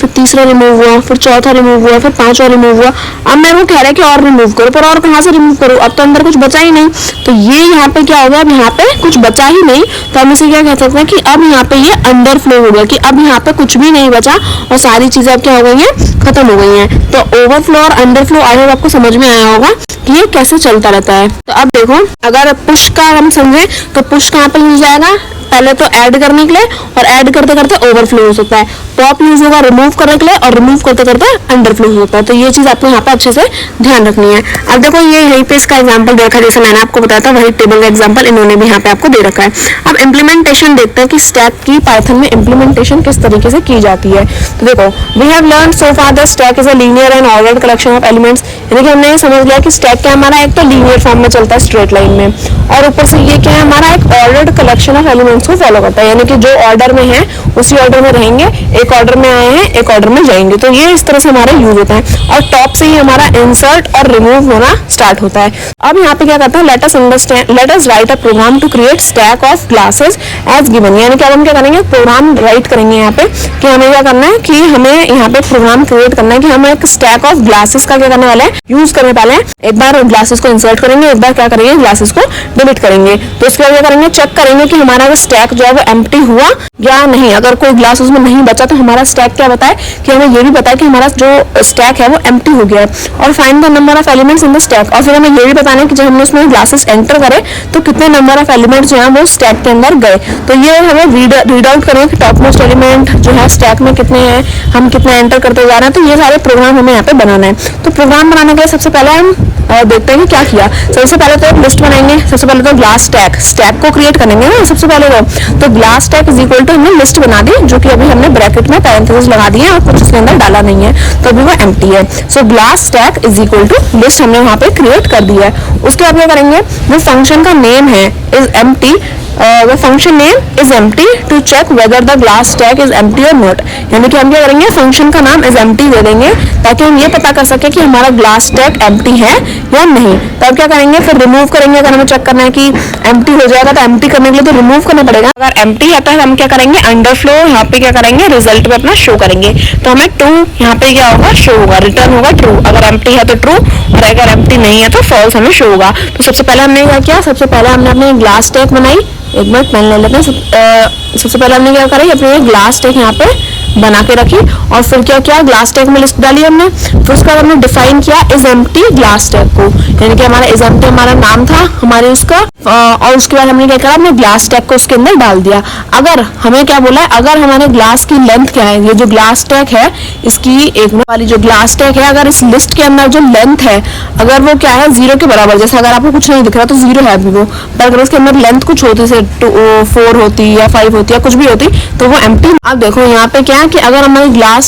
फिर तीसरा रिमूव हुआ, फिर चौथा रिमूव हुआ, फिर पांचवा रिमूव हुआ। अब मेरे को कह रहा है कि और रिमूव करो, पर और कहाँ से रिमूव करूँ, अब तो अंदर कुछ बचा ही नहीं। तो ये यहाँ पे क्या हो गया, अब यहाँ पे कुछ बचा ही नहीं, तो हम इसे क्या कह सकते हैं कि अब यहाँ पे ये अंडर फ्लो हो गया, कि अब यहाँ पे कुछ भी नहीं बचा और सारी चीजें अब क्या हो गई हैं, खत्म हो गई हैं। तो ओवरफ्लो और अंडर फ्लो आई होप आपको समझ में आया होगा कि ये कैसे चलता रहता है। तो अब देखो, अगर पुश का हम समझे तो पुश कहाँ पे यूज आएगा, पहले तो ऐड करने के लिए, और ऐड करते करते ओवरफ्लो हो सकता है। पॉप यूज होगा रिमूव करने के लिए, और रिमूव करते करते अंडरफ्लो हो सकता है। तो ये चीज आपको यहाँ पे अच्छे से ध्यान रखनी है। अब देखो ये यहीं पे इसका एग्जांपल देखा, जैसे मैंने आपको बताया था वही टेबल का एग्जांपल इन्होंने भी यहाँ पे आपको दे रखा है। अब इम्प्लीमेंटेशन देखते हैं कि स्टैक की पाइथन में इम्प्लीमेंटेशन किस तरीके से की जाती है। तो देखो, we have learn so far the stack is a linear and ordered collection of elements, यानी कि हमने ये समझ लिया कि स्टैक क्या हमारा एक तो लीनियर फॉर्म में चलता है स्ट्रेट लाइन में, और ऊपर से ये क्या है हमारा एक ऑर्डर्ड कलेक्शन ऑफ एलिमेंट्स को फॉलो करता है, यानी कि जो ऑर्डर में है उसी ऑर्डर में रहेंगे, एक ऑर्डर में आए हैं एक ऑर्डर में जाएंगे। तो ये इस तरह से हमारा यूज होता है, और टॉप से ही हमारा इंसर्ट और रिमूव होना स्टार्ट होता है। अब यहाँ पे क्या करता है, let us write a program to create stack of classes as given, यानी कि अब हम क्या करेंगे, प्रोग्राम राइट करेंगे यहाँ पे कि हमें क्या करना है, कि हमें यहाँ पे प्रोग्राम क्रिएट करना है कि हम एक स्टैक ऑफ ग्लासेस का क्या करने वाले हैं, यूज करने वाले हैं। एक बार ग्लासेस को इंसर्ट करेंगे, एक बार क्या करेंगे, ग्लासेस को डिलीट करेंगे। तो इसके बाद क्या करेंगे, चेक करेंगे कि हमारा स्टैक जो है वो एम्प्टी हुआ या नहीं। अगर कोई ग्लास उसमें नहीं बचा तो हमारा स्टैक क्या बताए, कि हमें ये भी बताए कि हमारा जो स्टैक है वो एम्प्टी हो गया है। और find the number of elements in the stack, और फिर हमें ये भी बताना है कि जब हमने उसमें ग्लासेस एंटर करे तो कितने नंबर ऑफ एलिमेंट्स जो है वो स्टैक के अंदर गए। तो ये हमें रीड आउट करें कि टॉप मोस्ट एलिमेंट जो है स्टैक में कितने हैं, हम कितने एंटर करते जा रहे हैं। तो ये सारे प्रोग्राम हमें यहाँ पे बनाना है। तो प्रोग्राम बनाने के लिए सबसे पहले हम देखते हैं कि क्या किया। सबसे पहले तो एक लिस्ट बनाएंगे, सबसे पहले तो ग्लास स्टैक को क्रिएट करेंगे ना सबसे पहले तो glass stack is equal to हमने लिस्ट बना दी, जो कि अभी हमने ब्रैकेट में पैरेंथेसिस लगा दिए और कुछ उसके अंदर डाला नहीं है, तो अभी वो एम्प्टी है। So glass stack is equal to list हमने वहां पे क्रिएट कर दिया है। उसके बाद क्या करेंगे, वो फंक्शन का नेम है is empty, the function name is empty to check whether the glass stack is empty or not, यानी कि हम क्या करेंगे, फंक्शन का नाम is empty दे देंगे ताकि हम ये पता कर सके कि हमारा ग्लास स्टैक empty है या नहीं। तब क्या करेंगे, फिर रिमूव करेंगे। अगर हमें चेक करना है कि empty हो जाएगा तो empty करने के लिए तो रिमूव करना पड़ेगा। अगर empty आता है हम क्या करेंगे, अंडरफ्लो यहाँ पे क्या करेंगे, रिजल्ट में अपना शो करेंगे। तो हमें ट्रू यहाँ पे क्या होगा, शो होगा, रिटर्न होगा ट्रू। अगर empty है तो ट्रू, और अगर empty नहीं है तो फॉल्स हमें शो होगा। तो सबसे पहले हमने क्या किया, सबसे पहले हमने अपनी ग्लास स्टैक बनाई। एक मिनट पेन ले लेते हैं। सबसे पहले हमने क्या करी, अपने ग्लास स्टैक यहाँ पे बना के रखी, और फिर क्या किया, ग्लास स्टैक में लिस्ट डाली हमने। फिर उसके बाद हमने डिफाइन किया इज एम्प्टी ग्लास स्टैक को, यानी कि हमारा इज एम्प्टी हमारा नाम था हमारे उसका, और उसके बाद हमने क्या करा, हमने ग्लास स्टैक को उसके अंदर डाल दिया। अगर हमें क्या बोला है, अगर हमारे ग्लास की लेंथ क्या है, ये जो ग्लास स्टैक है इसकी एक वाली जो ग्लास स्टैक है, अगर इस लिस्ट के अंदर जो लेंथ है अगर वो क्या है 0 के बराबर, जैसे अगर आपको कुछ नहीं दिख रहा तो 0 है अभी वो, पर अगर उसके अंदर लेंथ कुछ होती है 4 होती या 5 होती या कुछ भी होती तो वो एम्प्टी। अब देखो यहाँ पे क्या है कि अगर हमारी ग्लास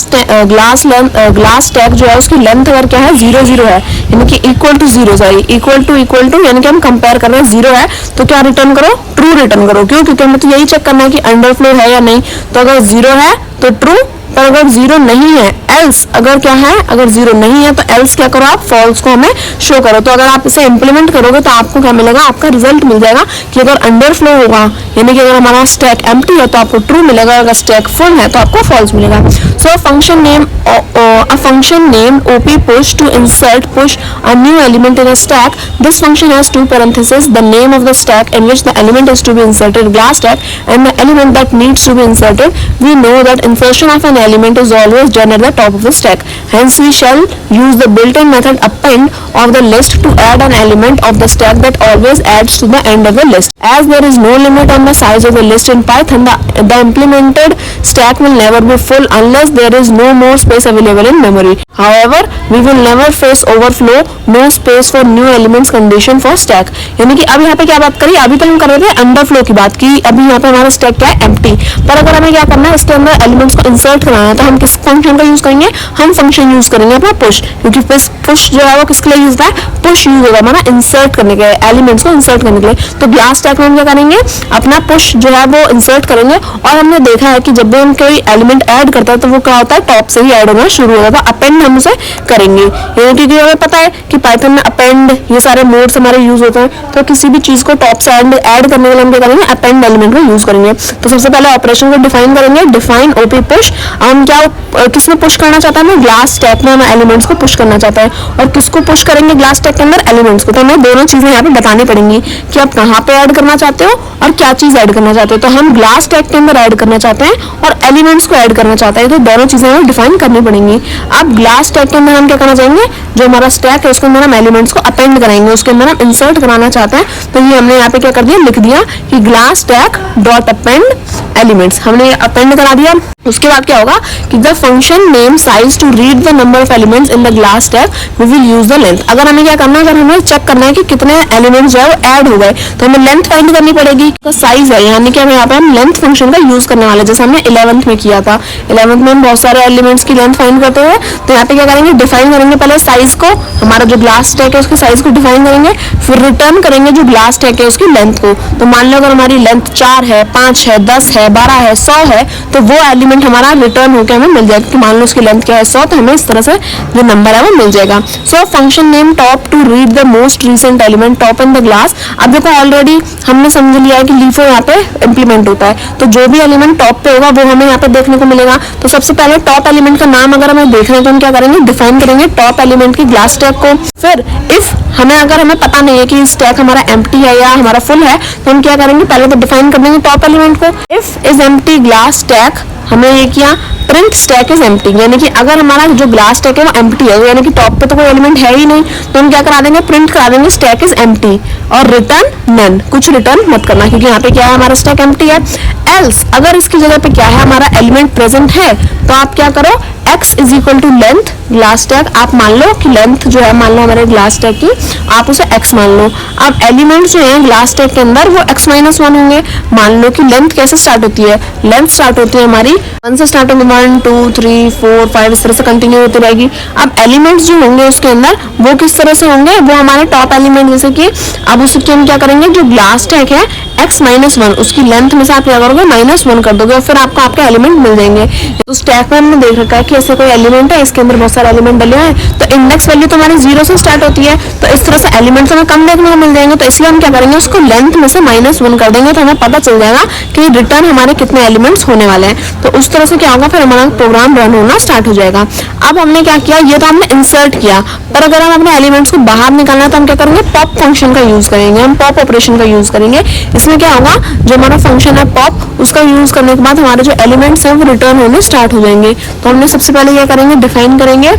स्टैक जो है उसकी लेंथ अगर क्या है 0 है, यानी कि equal to 0, sorry equal to यानी कि हम कंपेयर कर रहे हैं 0 है तो क्या रिटर्न करो, ट्रू रिटर्न करो। क्यों, क्योंकि हमें तो यही चेक करना है कि अंडरफ्लो है या नहीं। तो अगर 0 है तो ट्रू, पर अगर 0 नहीं है एल्स, अगर क्या है, अगर 0 नहीं है तो एल्स क्या करो, आप फॉल्स को हमें शो करो। तो अगर आप इसे इंप्लीमेंट करोगे तो आपको क्या मिलेगा, आपका रिजल्ट मिल जाएगा कि अगर अंडरफ्लो होगा यानी कि अगर हमारा स्टैक एम्प्टी है तो आपको ट्रू मिलेगा, अगर स्टैक फुल है तो आपको फॉल्स मिलेगा। सो function name a function named op push to insert push a new element in a stack. This function has two parentheses, the name of the stack in which the element is to be inserted, glass stack, and the element that needs to be inserted. We know that insertion of an element is always done at the top of the stack. Hence we shall use the built-in method append of the list to add an element of the stack that always adds to the end of the list. As there is no limit on the size of the list in Python, the implemented stack will never be full unless there is no more space available in memory. However, we will never face overflow, no space for new elements condition for stack. यानी कि अब यहाँ पे क्या बात करी, अभी तो हम कर रहे थे अंडरफ्लो की बात की, अभी यहाँ पे हमारा स्टैक क्या है, एम्प्टी। पर अगर हमें क्या करना है, इसके अंदर एलिमेंट्स को इंसर्ट कराना है, तो हम किस फंक्शन का यूज करेंगे, हम फंक्शन यूज करेंगे अपना पुश, क्योंकि पुश जो है वो किसके लिए यूज होता है, पुश यूज होगा हमारा इंसर्ट करने के, एलिमेंट्स को इंसर्ट करने के लिए। तो ग्लास स्टैक में हम क्या करेंगे, अपना पुश जो है वो इंसर्ट करेंगे। और हमने देखा है कि जब भी हम कोई एलिमेंट ऐड करता है तो वो क्या होता है, टॉप से ही ऐड होना शुरू होता है, अपेंड हम उसे करेंगे। क्योंकि हमें पता है कि पाइथन में अपेंड ये सारे मोड्स हमारे यूज होते हैं, तो किसी भी चीज को टॉप से ऐड करने के लिए हम क्या करेंगे, अपेंड एलिमेंट को यूज करेंगे। तो सबसे पहले ऑपरेशन को डिफाइन करेंगे, डिफाइन ओपी पुश। हम क्या किसमें पुश करना चाहता है, हमें ग्लास स्टैक में हमें एलिमेंट्स को पुश करना चाहता है। और किसको पुश करेंगे ग्लास स्टैक के अंदर, एलिमेंट्स को। तो हमें दोनों चीजें यहाँ पे बतानी पड़ेंगी कि आप कहाँ पे ऐड करना चाहते हो और क्या चीज ऐड करना चाहते हो। तो हम ग्लास स्टैक के अंदर ऐड करना चाहते हैं और एलिमेंट्स को ऐड करना चाहते हैं, तो दोनों चीजें हमें डिफाइन करनी पड़ेंगी। अब ग्लास स्टैक के अंदर हम क्या करना चाहेंगे, जो हमारा स्टैक है उसके अंदर हम एलिमेंट्स को अपेंड कराएंगे, उसके अंदर हम इंसर्ट कराना चाहते हैं। तो ये हमने यहाँ पे क्या कर दिया, लिख दिया कि glass stack dot append elements, हमने अपेंड करा दिया। उसके बाद क्या होगा कि the function name size to read the number of elements in the glass stack we will use the length. अगर हमें क्या करना है, अगर हमें चेक करना है कि कितने एलिमेंट्स जो है वो ऐड हो गए, तो हमें लेंथ फाइंड करनी पड़ेगी। तो साइज है, यानी कि हम यहाँ पे हम लेंथ फंक्शन का यूज करने वाले, जैसे हमने 11th में किया था। 11th में हम बहुत सारे एलिमेंट्स की लेंथ फाइंड करते हुए, तो यहाँ पे क्या करेंगे, डिफाइन करेंगे पहले साइज को, हमारा जो ग्लास स्टैक है उसके साइज को डिफाइन करेंगे, फिर रिटर्न करेंगे जो ग्लास स्टैक है उसकी लेंथ को। तो मान लो अगर हमारी लेंथ 4 है, 5 है, 10 है, 12 है, 100 है, तो वो एलिमेंट हमारा रिटर्न होकर हमें मिल जाएगा। कि मान लो उसकी लेंथ क्या है 100, तो हमें इस तरह से जो नंबर है वो मिल जाएगा। So function name top to read the most recent element top in the glass. अब देखो ऑलरेडी हमने समझ लिया है कि लीफो यहाँ पे इंप्लीमेंट होता है, तो जो भी एलिमेंट टॉप पे होगा वो हमें यहाँ पे देखने को मिलेगा। तो सबसे पहले टॉप एलिमेंट का नाम अगर हमें देखना है तो हम क्या करेंगे, डिफाइन करेंगे टॉप एलिमेंट की ग्लास स्टैक को। फिर इफ अगर हमें पता नहीं है कि स्टैक हमारा एम्प्टी है या हमारा फुल है, तो हम क्या करेंगे, पहले तो डिफाइन कर देंगे टॉप एलिमेंट को। If is empty glass stack, हमने ये किया प्रिंट स्टैक इज एम्प्टी, यानी कि अगर हमारा जो ग्लास स्टैक है वो एम्प्टी है, यानी कि टॉप पे तो कोई एलिमेंट है ही नहीं, तो हम क्या करा देंगे, प्रिंट करा देंगे स्टैक इज एम्प्टी और रिटर्न नन, कुछ रिटर्न मत करना, क्योंकि यहाँ पे क्या है, हमारा स्टैक एम्प्टी है। एल्स अगर इसकी जगह पे क्या है, हमारा एलिमेंट प्रेजेंट है, तो आप क्या करो, x is equal to length glass stack, आप मान लो कि लेंथ जो है, मान लो हमारे ग्लास स्टैक की, आप उसे x मान लो। अब एलिमेंट्स जो है ग्लास स्टैक के अंदर वो x माइनस 1 होंगे। मान लो कि लेंथ कैसे स्टार्ट होती है, लेंथ स्टार्ट होती है हमारी 1 से स्टार्ट होंगे, 1 2 3 4 5 इस तरह से कंटिन्यू होती रहेगी। अब एलिमेंट्स जो होंगे उसके अंदर वो किस तरह से होंगे, वो हमारे टॉप एलिमेंट, जैसे कि अब उसके हम क्या करेंगे, जो ग्लास स्टैक है x माइनस 1, उसकी लेंथ में से आप क्या करोगे, -1 कर दोगे और फिर आपको आपके एलिमेंट मिल जाएंगे। तो स्टैक में हमने देख रखा है कि ऐसे कोई एलिमेंट है, इसके अंदर बहुत सारे एलिमेंट डले हुए हैं, तो इंडेक्स वैल्यू तो हमारी 0 से स्टार्ट होती है, तो इस तरह से एलिमेंट्स हमें कम देखने को मिल जाएंगे। तो इसलिए हम क्या करेंगे, उसको लेंथ में से -1 कर देंगे, तो हमें पता चल जाएगा कि रिटर्न हमारे कितने एलिमेंट्स होने वाले हैं। तो उस तरह से क्या होगा, फिर हमारा प्रोग्राम रन होना स्टार्ट हो जाएगा। अब हमने क्या किया, ये तो हमने इंसर्ट किया, पर अगर हम अपने एलिमेंट्स को बाहर निकालना है तो हम क्या करेंगे, पॉप फंक्शन का यूज करेंगे, हम पॉप ऑपरेशन का यूज करेंगे। इसमें क्या होगा, जो हमारा फंक्शन है पॉप, उसका यूज करने के बाद हमारे जो एलिमेंट्स हैं वो रिटर्न होने स्टार्ट हो जाएंगे। तो हमने सबसे पहले क्या करेंगे, डिफाइन करेंगे,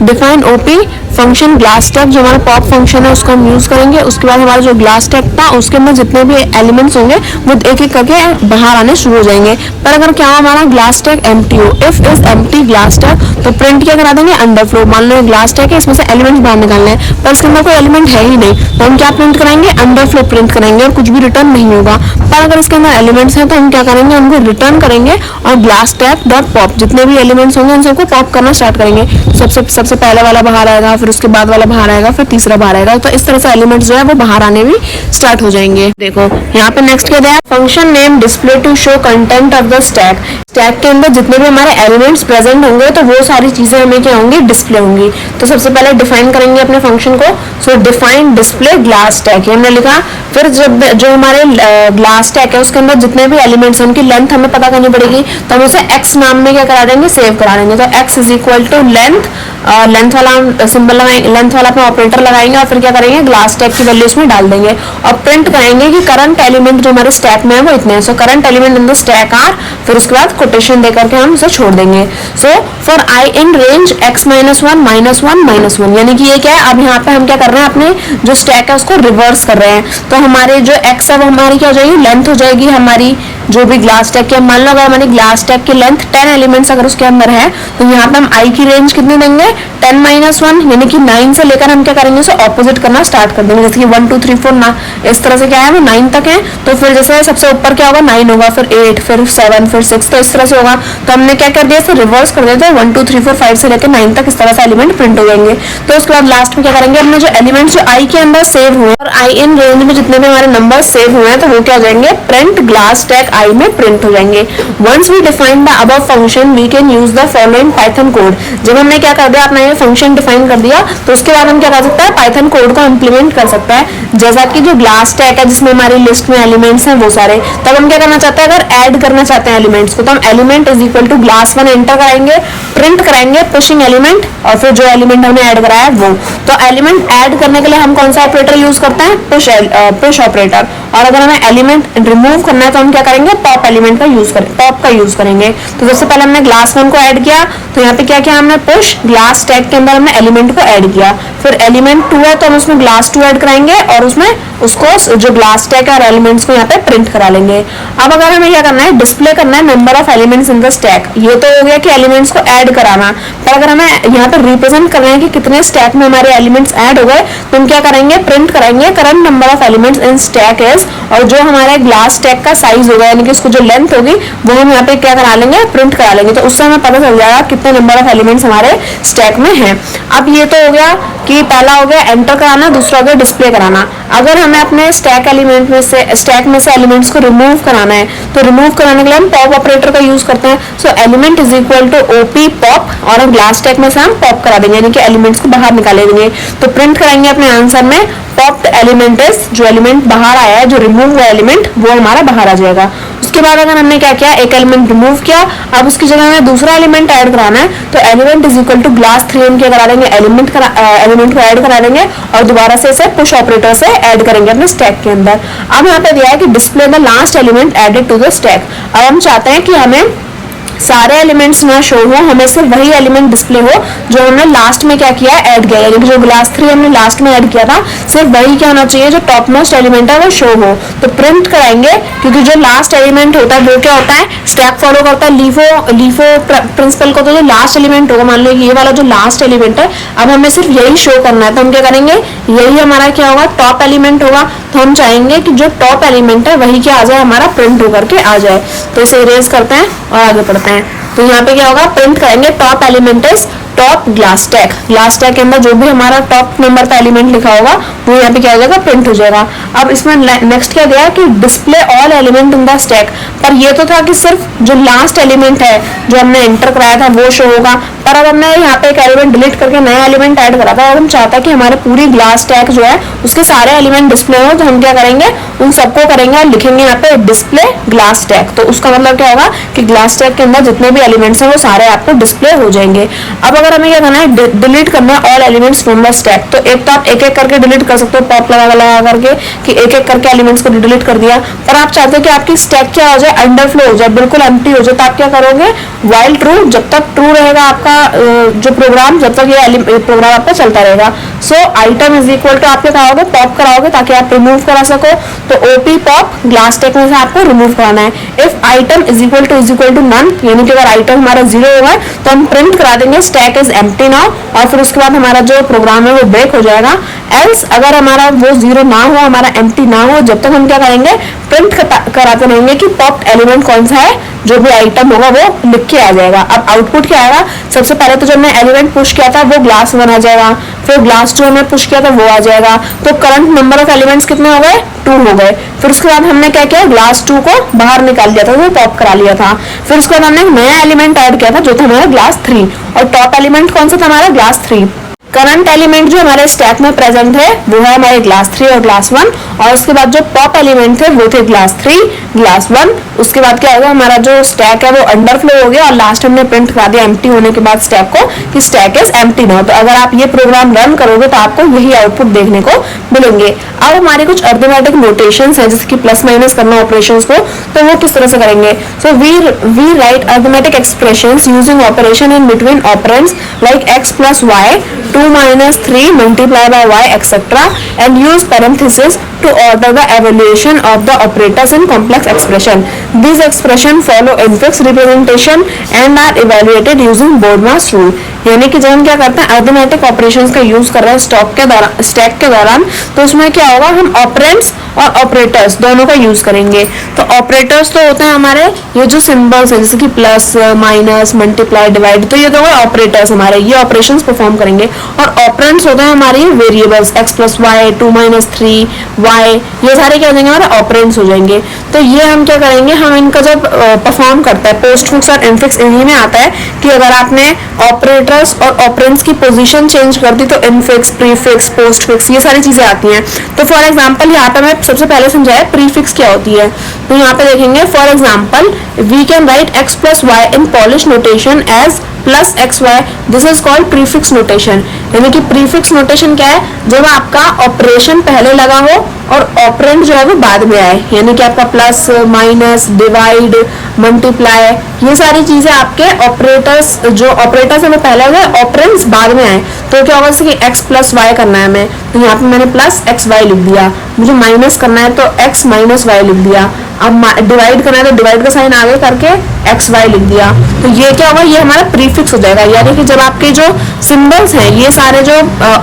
define OP function glass stack, जो हमारा पॉप फंक्शन है उसको हम यूज करेंगे। उसके बाद हमारा जो ग्लास स्टैक था उसके अंदर जितने भी एलिमेंट्स होंगे वो एक एक करके बाहर आने शुरू हो जाएंगे। पर अगर क्या हो, हमारा ग्लास स्टैक एम्प्टी हो, if is empty glass stack, तो प्रिंट क्या करा देंगे, अंडरफ्लो। मान लो ग्लास स्टैक है, इसमें से एलिमेंट्स बाहर निकालने हैं, पर इसके अंदर कोई एलिमेंट है ही नहीं, तो हम क्या प्रिंट कराएंगे, अंडरफ्लो प्रिंट करेंगे और कुछ भी रिटर्न नहीं होगा। पर अगर इसके अंदर एलिमेंट्स हैं तो हम क्या करेंगे, उनको रिटर्न करेंगे और ग्लास स्टैक डॉट पॉप, जितने भी एलिमेंट्स होंगे उन सबको पॉप करना स्टार्ट करेंगे। सबसे पहले वाला बाहर आएगा, फिर उसके बाद वाला बाहर आएगा, फिर तीसरा बाहर आएगा। तो इस तरह से एलिमेंट्स जो है वो बाहर आने भी स्टार्ट हो जाएंगे। देखो यहाँ पे नेक्स्ट क्या है, function name display to show content of the stack. Stack के अंदर जितने भी हमारे एलिमेंट्स प्रेजेंट होंगे तो वो सारी चीजें हमें क्या होंगी, डिस्प्ले होंगी। तो सबसे पहले डिफाइन करेंगे अपने फंक्शन को। सो डिफाइन डिस्प्ले ग्लास स्टैक, ये हमने लिखा। फिर जब जो हमारे ग्लास स्टैक है उसके अंदर जितने भी एलिमेंट्स हैं उनकी लेंथ हमें पता करनी पड़ेगी, तो हम उसे x नाम में क्या करा देंगे, सेव करा देंगे। तो x is equal to length, length वाला सिंबल लगाएंगे, लेंथ वाला अपना ऑपरेटर लगाएंगे और फिर क्या करेंगे, ग्लास स्टैक की वैल्यू इसमें डाल देंगे और प्रिंट करेंगे कि करंट एलिमेंट जो हमारे स्टैक में है वो इतने हैं। So current element in the stack are, फिर उसके बाद कोटेशन देकर के हम उसे छोड़ देंगे। So for I in range x -1 -1 -1, यानी कि ये क्या है, अब यहाँ पे हम क्या कर रहे हैं, अपने जो स्टैक है उसको रिवर्स कर रहे हैं। तो हमारे जो x है वो हमारी क्या हो जाएगी, लेंथ हो जाएगी हमारी जो भी ग्लास स्टैक की। मान लो अगर हमारी ग्लास स्टैक की लेंथ 10 एलिमेंट्स अगर उसके अंदर है, तो यहाँ पे हम i की रेंज कितनी देंगे, 10 - 1, यानी कि 9 से लेकर हम क्या करेंगे, उसे ऑपोजिट करना स्टार्ट कर देंगे। जैसे कि 1 2 3 4 ना इस तरह से क्या है वो 9 तक है, तो फिर जैसे सबसे ऊपर क्या होगा 9 होगा, फिर 8, फिर 7, फिर 6, तो इस तरह से होगा। तो हमने क्या कर दिया, इसे रिवर्स कर देते हैं, 1 2 3 4 5 से लेकर 9 तक इस तरह से एलिमेंट प्रिंट हो जाएंगे। तो उसके बाद लास्ट में क्या करेंगे, अपने जो एलिमेंट्स जो i के अंदर सेव हुए और i इन रेंज में जितने भी हमारे नंबर सेव हुए हैं, तो वो क्या हो जाएंगे, प्रिंट ग्लास स्टैक i में प्रिंट हो जाएंगे। Once we define the above function we can use the following Python code. जब हमने क्या कर दिया, अपना ये फंक्शन डिफाइन कर दिया, तो उसके बाद हम क्या कर सकते हैं, पाइथन कोड को इंप्लीमेंट कर सकते हैं। जैसा कि जो ग्लास स्टैक है जिसमें हमारी लिस्ट में एलिमेंट्स हैं वो सारे, तब हम क्या करना चाहते हैं, अगर ऐड करना चाहते हैं एलिमेंट्स को, तो हम एलिमेंट इज इक्वल टू ग्लास1 एंटर कराएंगे, प्रिंट कराएंगे पुशिंग एलिमेंट, और फिर जो एलिमेंट हमने ऐड कराया है वो। तो एलिमेंट ऐड करने के लिए हम कौन सा ऑपरेटर यूज करते हैं, पुश ऑपरेटर। और अगर हमें एलिमेंट रिमूव करना है तो हम क्या करेंगे, पॉप एलिमेंट का यूज करें, पॉप का यूज करेंगे। तो सबसे पहले हमने ग्लास1 को ऐड किया, तो यहाँ पे क्या किया हमने, पुश ग्लास स्टैक के अंदर हमने एलिमेंट को ऐड किया। फिर एलिमेंट 2 है तो हम उसमें ग्लास2 ऐड कराएंगे और उसमें उसको जो ग्लास स्टैक है और एलिमेंट्स को यहाँ पे प्रिंट करा लेंगे। अब अगर हमें क्या करना है, डिस्प्ले करना है number of elements in the stack. ये तो हो गया कि एलिमेंट्स को ऐड कराना, पर अगर हमें यहाँ पे रिप्रेजेंट करना है कि कितने स्टैक में हमारे एलिमेंट्स ऐड हो गए, तो हम क्या करेंगे, प्रिंट कराएंगे current number of elements in stack is, और जो हमारे ग्लास स्टैक का साइज होगा यानी कि उसको जो लेंथ होगी वो हम यहाँ पे क्या करा लेंगे, प्रिंट करा लेंगे। तो उससे हमें पता चल जाएगा कितने नंबर ऑफ एलिमेंट्स हमारे स्टैक में हैं। अब ये तो हो गया कि पहला हो गया एंटर कराना, दूसरा हो गया डिस्प्ले कराना। अगर हमें अपने स्टैक एलिमेंट में से एलिमेंट्स को रिमूव कराना है, तो रिमूव कराने के लिए हम पॉप ऑपरेटर का यूज करते हैं। So element is equal to op pop, और हम ग्लास स्टैक में से हम पॉप करा देंगे, यानी कि एलिमेंट्स को बाहर निकाले देंगे। तो प्रिंट कराएंगे अपने आंसर में पॉप्ड एलिमेंट इज, जो एलिमेंट बाहर आया है, जो रिमूव हुआ एलिमेंट वो हमारा बाहर आ जाएगा। उसके बाद अगर हमने क्या किया, एक एलिमेंट रिमूव किया, अब उसकी जगह हमें दूसरा एलिमेंट ऐड कराना है, तो एलिमेंट इज इक्वल टू ग्लास3 हम क्या करा देंगे, एलिमेंट को ऐड करा देंगे और दोबारा से इसे पुश ऑपरेटर से ऐड करेंगे अपने स्टैक के अंदर। अब यहाँ पे दिया है कि display the last element added to the stack. अब हम चाहते हैं कि हमें सारे एलिमेंट्स ना शो हो, हमें सिर्फ वही एलिमेंट डिस्प्ले हो जो हमने लास्ट में क्या किया है, ऐड किया, यानी कि जो ग्लास3 हमने लास्ट में ऐड किया था सिर्फ वही क्या होना चाहिए, जो टॉप मोस्ट एलिमेंट है वो शो हो। तो प्रिंट कराएंगे, क्योंकि जो लास्ट एलिमेंट होता है वो क्या होता है, स्टैक फॉलो करता है लीफो प्रिंसिपल को। तो जो लास्ट एलिमेंट होगा, मान लो ये वाला जो लास्ट एलिमेंट है, अब हमें सिर्फ यही शो करना है, तो हम क्या करेंगे, यही हमारा क्या होगा, टॉप एलिमेंट होगा। तो हम चाहेंगे कि जो टॉप एलिमेंट है वही क्या आ जाए, हमारा प्रिंट होकर के आ जाए। तो इसे इरेज करते हैं और आगे बढ़ते हैं। तो यहाँ पे क्या होगा, प्रिंट करेंगे top element is top glass stack के अंदर जो भी हमारा टॉप नंबर का एलिमेंट लिखा होगा वो यहाँ पे क्या हो जाएगा, प्रिंट हो जाएगा। अब इसमें नेक्स्ट क्या दिया कि display all element in the stack, पर ये तो था कि सिर्फ जो लास्ट एलिमेंट है जो हमने एंटर कराया था वो शो होगा, पर अब हमने यहाँ पे एक एलिमेंट डिलीट करके नया एलिमेंट ऐड करा था और हम चाहता है कि हमारे पूरी ग्लास स्टैक जो है उसके सारे एलिमेंट डिस्प्ले हो। तो हम क्या करेंगे, उन सबको करेंगे और लिखेंगे यहाँ पे डिस्प्ले ग्लास स्टैक। तो उसका मतलब क्या होगा कि ग्लास स्टैक के अंदर जितने भी एलिमेंट्स हैं वो सारे आपको डिस्प्ले हो जाएंगे। अब अगर हमें क्या करना है, डिलीट करना है all elements from the stack, तो एक तो आप एक एक करके डिलीट कर सकते हो, पॉप लगा करके कि एक एक करके एलिमेंट्स को डिलीट कर दिया। पर आप चाहते हो कि आपकी स्टैक क्या हो जाए, अंडरफ्लो हो जाए, बिल्कुल एम्प्टी हो जाए, तो आप क्या करोगे, व्हाइल ट्रू, जब तक ट्रू रहेगा आपका जो प्रोग्राम, जब तक ये प्रोग्राम आपका चलता रहेगा। सो आइटम इज इक्वल टू आप क्या कराओगे, पॉप कराओगे ताकि आप रिमूव करा सको। तो ओपी पॉप ग्लास स्टैक में से आपको रिमूव कराना है। If item is equal to none, यानी कि अगर आइटम हमारा 0 होगा तो हम प्रिंट करा देंगे स्टैक इज एम्प्टी नाउ, और फिर उसके बाद हमारा जो प्रोग्राम है वो ब्रेक हो जाएगा। एल्स अगर हमारा वो 0 ना हो, हमारा एम्प्टी ना हो, जब तक हम क्या करेंगे, प्रिंट कराते रहेंगे कि पॉप्ड एलिमेंट कौन सा है, जो भी आइटम होगा वो लिख के आ जाएगा। अब आउटपुट क्या आएगा, सबसे पहले तो जब मैं एलिमेंट पुश किया था वो ग्लास1 आ जाएगा, फिर ग्लास2 हमने पुश किया था वो आ जाएगा। तो करंट नंबर ऑफ एलिमेंट्स कितने हो गए, 2 हो गए। फिर उसके बाद हमने क्या किया, ग्लास2 को बाहर निकाल दिया था, वो पॉप करा लिया था। फिर उसके बाद हमने एक नया एलिमेंट ऐड किया था जो था हमारा ग्लास3, और टॉप एलिमेंट कौन सा था हमारा, ग्लास3। करंट एलिमेंट जो हमारे स्टैक में प्रेजेंट है वो है हमारे क्लास 3 और क्लास 1, और उसके बाद जो पॉप एलिमेंट थे वो थे क्लास 3, क्लास 1। उसके बाद क्या होगा, हमारा जो स्टैक है वो अंडरफ्लो हो गया, और लास्ट हमने प्रिंट करा दिया एम्प्टी होने के बाद स्टैक को कि स्टैक इज एम्प्टी नाउ। तो अगर आप ये प्रोग्राम रन करोगे तो आपको यही आउटपुट देखने को मिलेंगे। अब हमारे कुछ अर्थमेटिक नोटेशंस हैं, जैसे कि प्लस माइनस करना ऑपरेशंस को, तो वो किस तरह से करेंगे। So we write arithmetic expressions using operation in between operands like x plus y, 2 minus 3 multiply by y, etc. and use parentheses to order the evaluation of the operators in complex expression. These expressions follow infix representation and are evaluated using BODMAS rule. यानी कि जब हम क्या करते हैं अर्थमेटिक ऑपरेशंस का यूज कर रहे हैं स्टैक के दौरान, तो उसमें क्या होगा, हम ऑपरेंड्स और ऑपरेटर्स दोनों का यूज करेंगे। तो ऑपरेटर्स तो होते हैं हमारे ये जो सिंबल्स हैं, जैसे कि प्लस, माइनस, मल्टीप्लाई, डिवाइड, तो ये तो ऑपरेटर्स हमारे ये ऑपरेशंस परफॉर्म करेंगे। और ऑपरेंड्स होते हैं हमारे variables x plus y, 2 minus 3 y, ये सारे क्या हो जाएंगे हमारे ऑपरेंड्स हो जाएंगे। तो ये हम क्या करेंगे, हम इनका जब परफॉर्म करता है पोस्ट फिक्स और इनफिक्स, इन्हीं में आता है कि अगर आपने ऑपरेटर्स और ऑपरेंड्स की पोजीशन चेंज कर दी तो इनफिक्स, प्रीफिक्स, पोस्ट फिक्स ये सारी चीजें आती हैं। तो फॉर एग्जांपल यहाँ पे मैं सबसे पहले समझाया प्रीफिक्स क्या होती है। तो यहाँ पे देखेंगे for example we can write x plus y in Polish notation as plus x y, this is called prefix notation. यानी कि प्रीफिक्स नोटेशन क्या है, जब आपका ऑपरेशन पहले लगा हो और ऑपरेंड जो है वो बाद में आए, यानी कि आपका प्लस, माइनस, डिवाइड, मल्टीप्लाई, ये सारी चीजें आपके ऑपरेटर्स जो ऑपरेटर्स है वो पहले हो गए, ऑपरेंड्स बाद में आए। तो क्या होगा, जैसे कि x प्लस वाई करना है हमें, तो यहाँ पे मैंने प्लस एक्स वाई लिख दिया। मुझे माइनस करना है तो x माइनस वाई लिख दिया। अब डिवाइड करना है तो डिवाइड का साइन आगे करके एक्स वाई लिख दिया। तो ये क्या होगा, ये हमारा प्रीफिक्स हो जाएगा। यानी कि जब आपके जो सिंबल्स हैं, ये सारे जो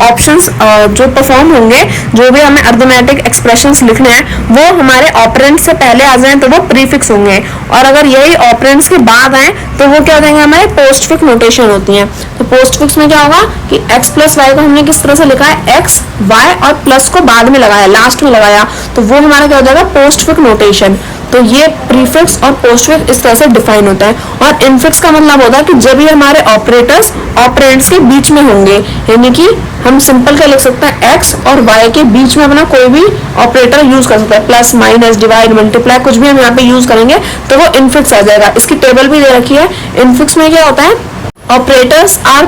ऑप्शंस जो परफॉर्म होंगे, जो भी हमें अर्थमेटिक एक्सप्रेशंस लिखने हैं, वो हमारे ऑपरेंड से पहले आ जाएं तो वो प्रीफिक्स होंगे, और अगर यही ऑपरेंड्स के बाद आए तो वो क्या हो जाएंगे, हमारे पोस्ट फिक्स नोटेशन होती हैं। तो पोस्ट फिक्स में क्या होगा कि x प्लस वाई को हमने किस तरह से लिखा है, x, y और प्लस को बाद में लगाया, लास्ट में लगाया, तो वो हमारा क्या हो जाएगा, पोस्ट फिक्स नोटेशन। तो ये प्रीफिक्स और पोस्टफिक्स इस तरह से डिफाइन होता है। और इनफिक्स का मतलब होता है कि जब भी हमारे ऑपरेटर्स ऑपरेंड्स के बीच में होंगे, यानी कि हम सिंपल क्या लिख सकते हैं, x और y के बीच में अपना कोई भी ऑपरेटर यूज कर सकता है, प्लस, माइनस, डिवाइड, मल्टीप्लाई, कुछ भी हम यहाँ पे यूज करेंगे तो वो इनफिक्स आ जाएगा। इसकी टेबल भी दे रखी है। इनफिक्स में क्या होता है, operators are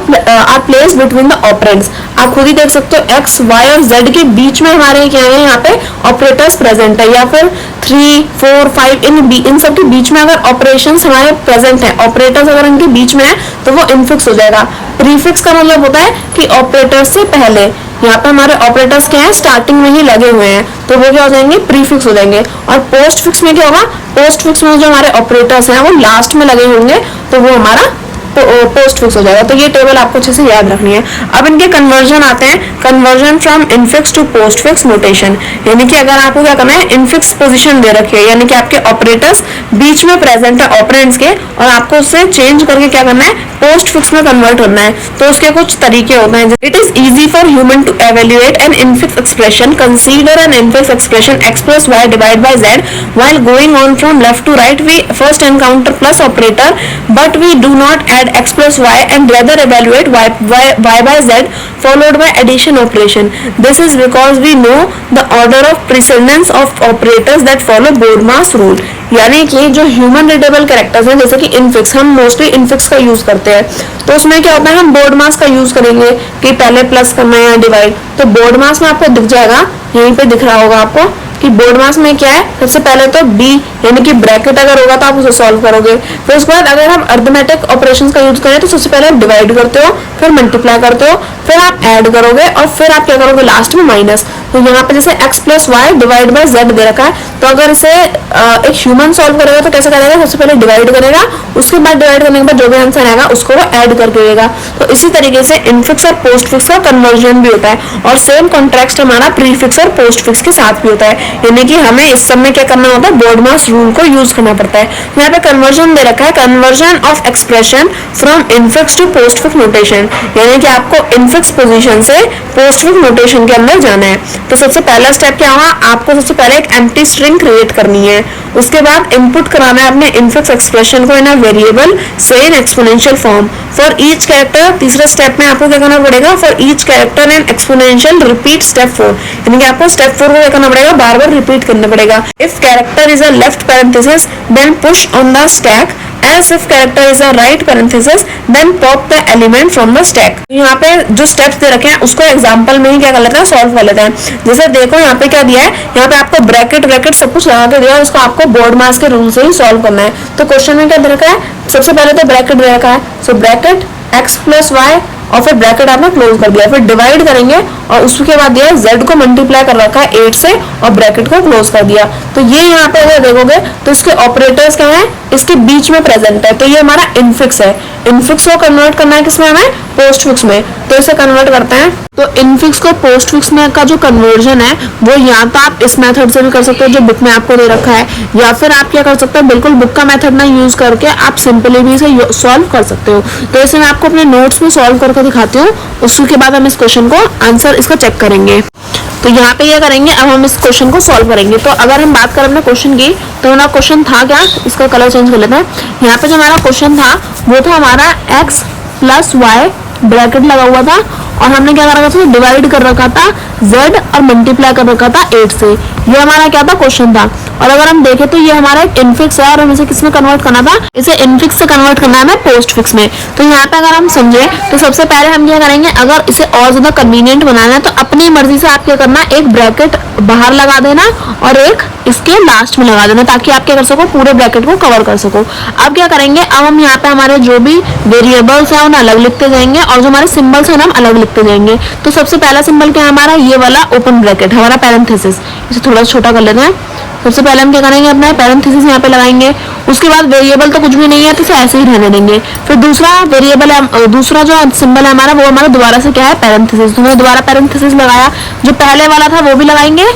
place between the operands. आप खुद ही देख सकते हो x, y और z के बीच में हमारे क्या है, यहाँ पे ऑपरेटर्स प्रेजेंट है, या फिर 3, 4, 5 इन सब के बीच में अगर ऑपरेशंस हमारे प्रेजेंट हैं, ऑपरेटर्स अगर इनके बीच में है तो वो इनफिक्स हो जाएगा। प्रीफिक्स का मतलब होता है कि ऑपरेटर्स से पहले, यहाँ पे हमारे ऑपरेटर्स क्या है, स्टार्टिंग में ही लगे हुए हैं, तो वो क्या हो जाएंगे, प्रीफिक्स हो जाएंगे। और पोस्ट फिक्स में क्या होगा, पोस्ट फिक्स में जो हमारे ऑपरेटर्स हैं वो लास्ट में लगे होंगे, तो वो हमारा पोस्ट फिक्स हो जाएगा। तो ये टेबल आपको अच्छे से याद रखनी है। अब इनके कन्वर्जन आते हैं, conversion from infix to postfix notation. यानी कि अगर आपको क्या करना है, इनफिक्स पोजीशन दे रखी है, यानी कि आपके ऑपरेटर्स बीच में प्रेजेंट है ऑपरेंड्स के, और आपको उससे चेंज करके क्या करना है, पोस्ट फिक्स में कन्वर्ट करना है। तो उसके कुछ तरीके होते हैं। It is easy for human to evaluate an infix expression, consider an infix expression x plus y divided by z, while going on from left to right we first encounter plus operator, but we do not add x plus y and rather evaluate y by z followed by addition operation. This is because we know the order of precedence of operators that follow BODMAS rule. यानी कि जो ह्यूमन रीडेबल कैरेक्टर्स हैं, जैसे कि इनफिक्स, हम मोस्टली इनफिक्स का यूज करते हैं, तो उसमें क्या होता है, हम BODMAS का यूज करेंगे कि पहले प्लस करना है या डिवाइड। तो BODMAS में आपको दिख जाएगा, यहीं पे दिख रहा होगा आपको कि BODMAS में क्या है, सबसे पहले तो b यानी कि ब्रैकेट अगर होगा तो आप उसे सॉल्व करोगे। फिर उसके बाद अगर हम अर्थमेटिक ऑपरेशंस का यूज करें तो सबसे पहले आप डिवाइड करते हो, फिर मल्टीप्लाई करते हो, फिर आप ऐड करोगे, और फिर आप क्या करोगे, लास्ट में माइनस। तो यहाँ पे जैसे x plus y divide by z दे रखा है, तो अगर इसे एक ह्यूमन सॉल्व करेगा तो कैसे करेगा, सबसे पहले डिवाइड करेगा, उसके बाद डिवाइड करने के बाद जो भी आंसर आएगा उसको वो ऐड करके देगा। तो इसी तरीके से इनफिक्स और पोस्ट फिक्स का कन्वर्जन भी होता है, और सेम कॉन्ट्रैक्ट हमारा प्रीफिक्स और पोस्ट फिक्स के साथ भी होता है। यानी कि हमें इस सब में क्या करना होता है, BODMAS रूल को यूज करना पड़ता है। यहाँ पे कन्वर्जन दे रखा है, conversion of expression from infix to postfix notation, यानी कि आपको इनफिक्स पोजीशन से पोस्ट फिक्स नोटेशन के अंदर जाना है। तो सबसे पहला स्टेप क्या होगा, आपको सबसे पहले एक एम्प्टी स्ट्रिंग क्रिएट करनी है, उसके बाद इनपुट कराना है अपने इनफिक्स एक्सप्रेशन को इन अ वेरिएबल से in exponential form for each character. तीसरे स्टेप में आपको क्या करना पड़ेगा, for each character and exponential repeat step 4, यानी कि आपको स्टेप 4 को क्या करना पड़ेगा, बार बार रिपीट करना पड़ेगा। If character is a left parenthesis then push on the stack, as if character is a right parenthesis then pop the element from the stack। यहाँ पे जो स्टेप्स दे रखे हैं उसको एग्जांपल में ही क्या कर लेते हैं, सॉल्व कर लेते हैं। जैसे देखो यहाँ पे क्या दिया है, यहाँ पे आपको ब्रैकेट सब कुछ लगा के दिया है, उसको आपको बोर्ड मास के रूल से ही सॉल्व करना है। तो क्वेश्चन में क्या दे रखा है, सबसे पहले तो ब्रैकेट दे रखा है, so bracket x plus y और फिर ब्रैकेट आपने क्लोज कर दिया, फिर डिवाइड करेंगे और उसके बाद दिया z को मल्टीप्लाई कर रखा है 8 से और ब्रैकेट को क्लोज कर दिया। तो ये यहाँ पे अगर देखोगे तो इसके ऑपरेटर्स क्या है, इसके बीच में प्रेजेंट है, तो ये हमारा इनफिक्स है। इनफिक्स को कन्वर्ट करना है किसमें, हमें पोस्टफिक्स में, तो इसे कन्वर्ट करते हैं। तो इनफिक्स को पोस्टफिक्स में का जो कन्वर्जन है वो या तो आप इस मेथड से भी कर सकते हो जो बुक में आपको दे रखा है, या फिर आप क्या कर सकते हो, बिल्कुल बुक का मेथड ना यूज करके आप सिंपली भी इसे सॉल्व कर सकते हो। तो इसे मैं आपको अपने नोट्स में सॉल्व करके दिखाती हूँ, उसके बाद हम इस क्वेश्चन को आंसर इसका चेक करेंगे। तो यहाँ पे क्या करेंगे, अब हम इस क्वेश्चन को सॉल्व करेंगे। तो अगर हम बात करें अपने क्वेश्चन की, तो हमारा क्वेश्चन था क्या, इसका कलर चेंज कर लेते हैं। यहाँ पे जो हमारा क्वेश्चन था वो था हमारा x प्लस वाई ब्रैकेट लगा हुआ था और हमने क्या कर रखा था, डिवाइड कर रखा था z और मल्टीप्लाई कर रखा था 8 से। ये हमारा क्या था, क्वेश्चन था। और अगर हम देखें तो ये हमारा एक इनफिक्स है और हम इसे किस में कन्वर्ट करना था, इसे इनफिक्स से कन्वर्ट करना है हमें पोस्ट फिक्स में। तो यहाँ पे अगर हम समझे तो सबसे पहले हम क्या करेंगे, अगर इसे और ज्यादा कन्वीनियंट बनाना है तो अपनी मर्जी से आप क्या करना, एक ब्रैकेट बाहर लगा देना और एक इसके लास्ट में लगा देना, ताकि आप क्या कर सको, पूरे ब्रैकेट को कवर कर सको। अब क्या करेंगे, अब हम यहाँ पे हमारे जो भी वेरिएबल्स हैं उन्हें अलग लिखते जाएंगे और जो हमारे सिंबल्स हैं हम अलग लिखते जाएंगे। तो सबसे पहला सिंबल क्या है हमारा, ये वाला ओपन ब्रैकेट हमारा पैरेंथेसिस, इसे थोड़ा छोटा कर लेते हैं। सबसे पहले हम क्या करेंगे, अपना पैरेंथेसिस यहाँ पे लगाएंगे। उसके बाद वेरिएबल तो कुछ भी नहीं है तो इसे ऐसे ही रहने देंगे। फिर दूसरा वेरिएबल है, दूसरा जो सिंबल है हमारा वो हमारा दोबारा से क्या है, पैरेंथेसिस। तो हमने दोबारा पैरेंथेसिस लगाया, जो पहले वाला था वो भी लगाएंगे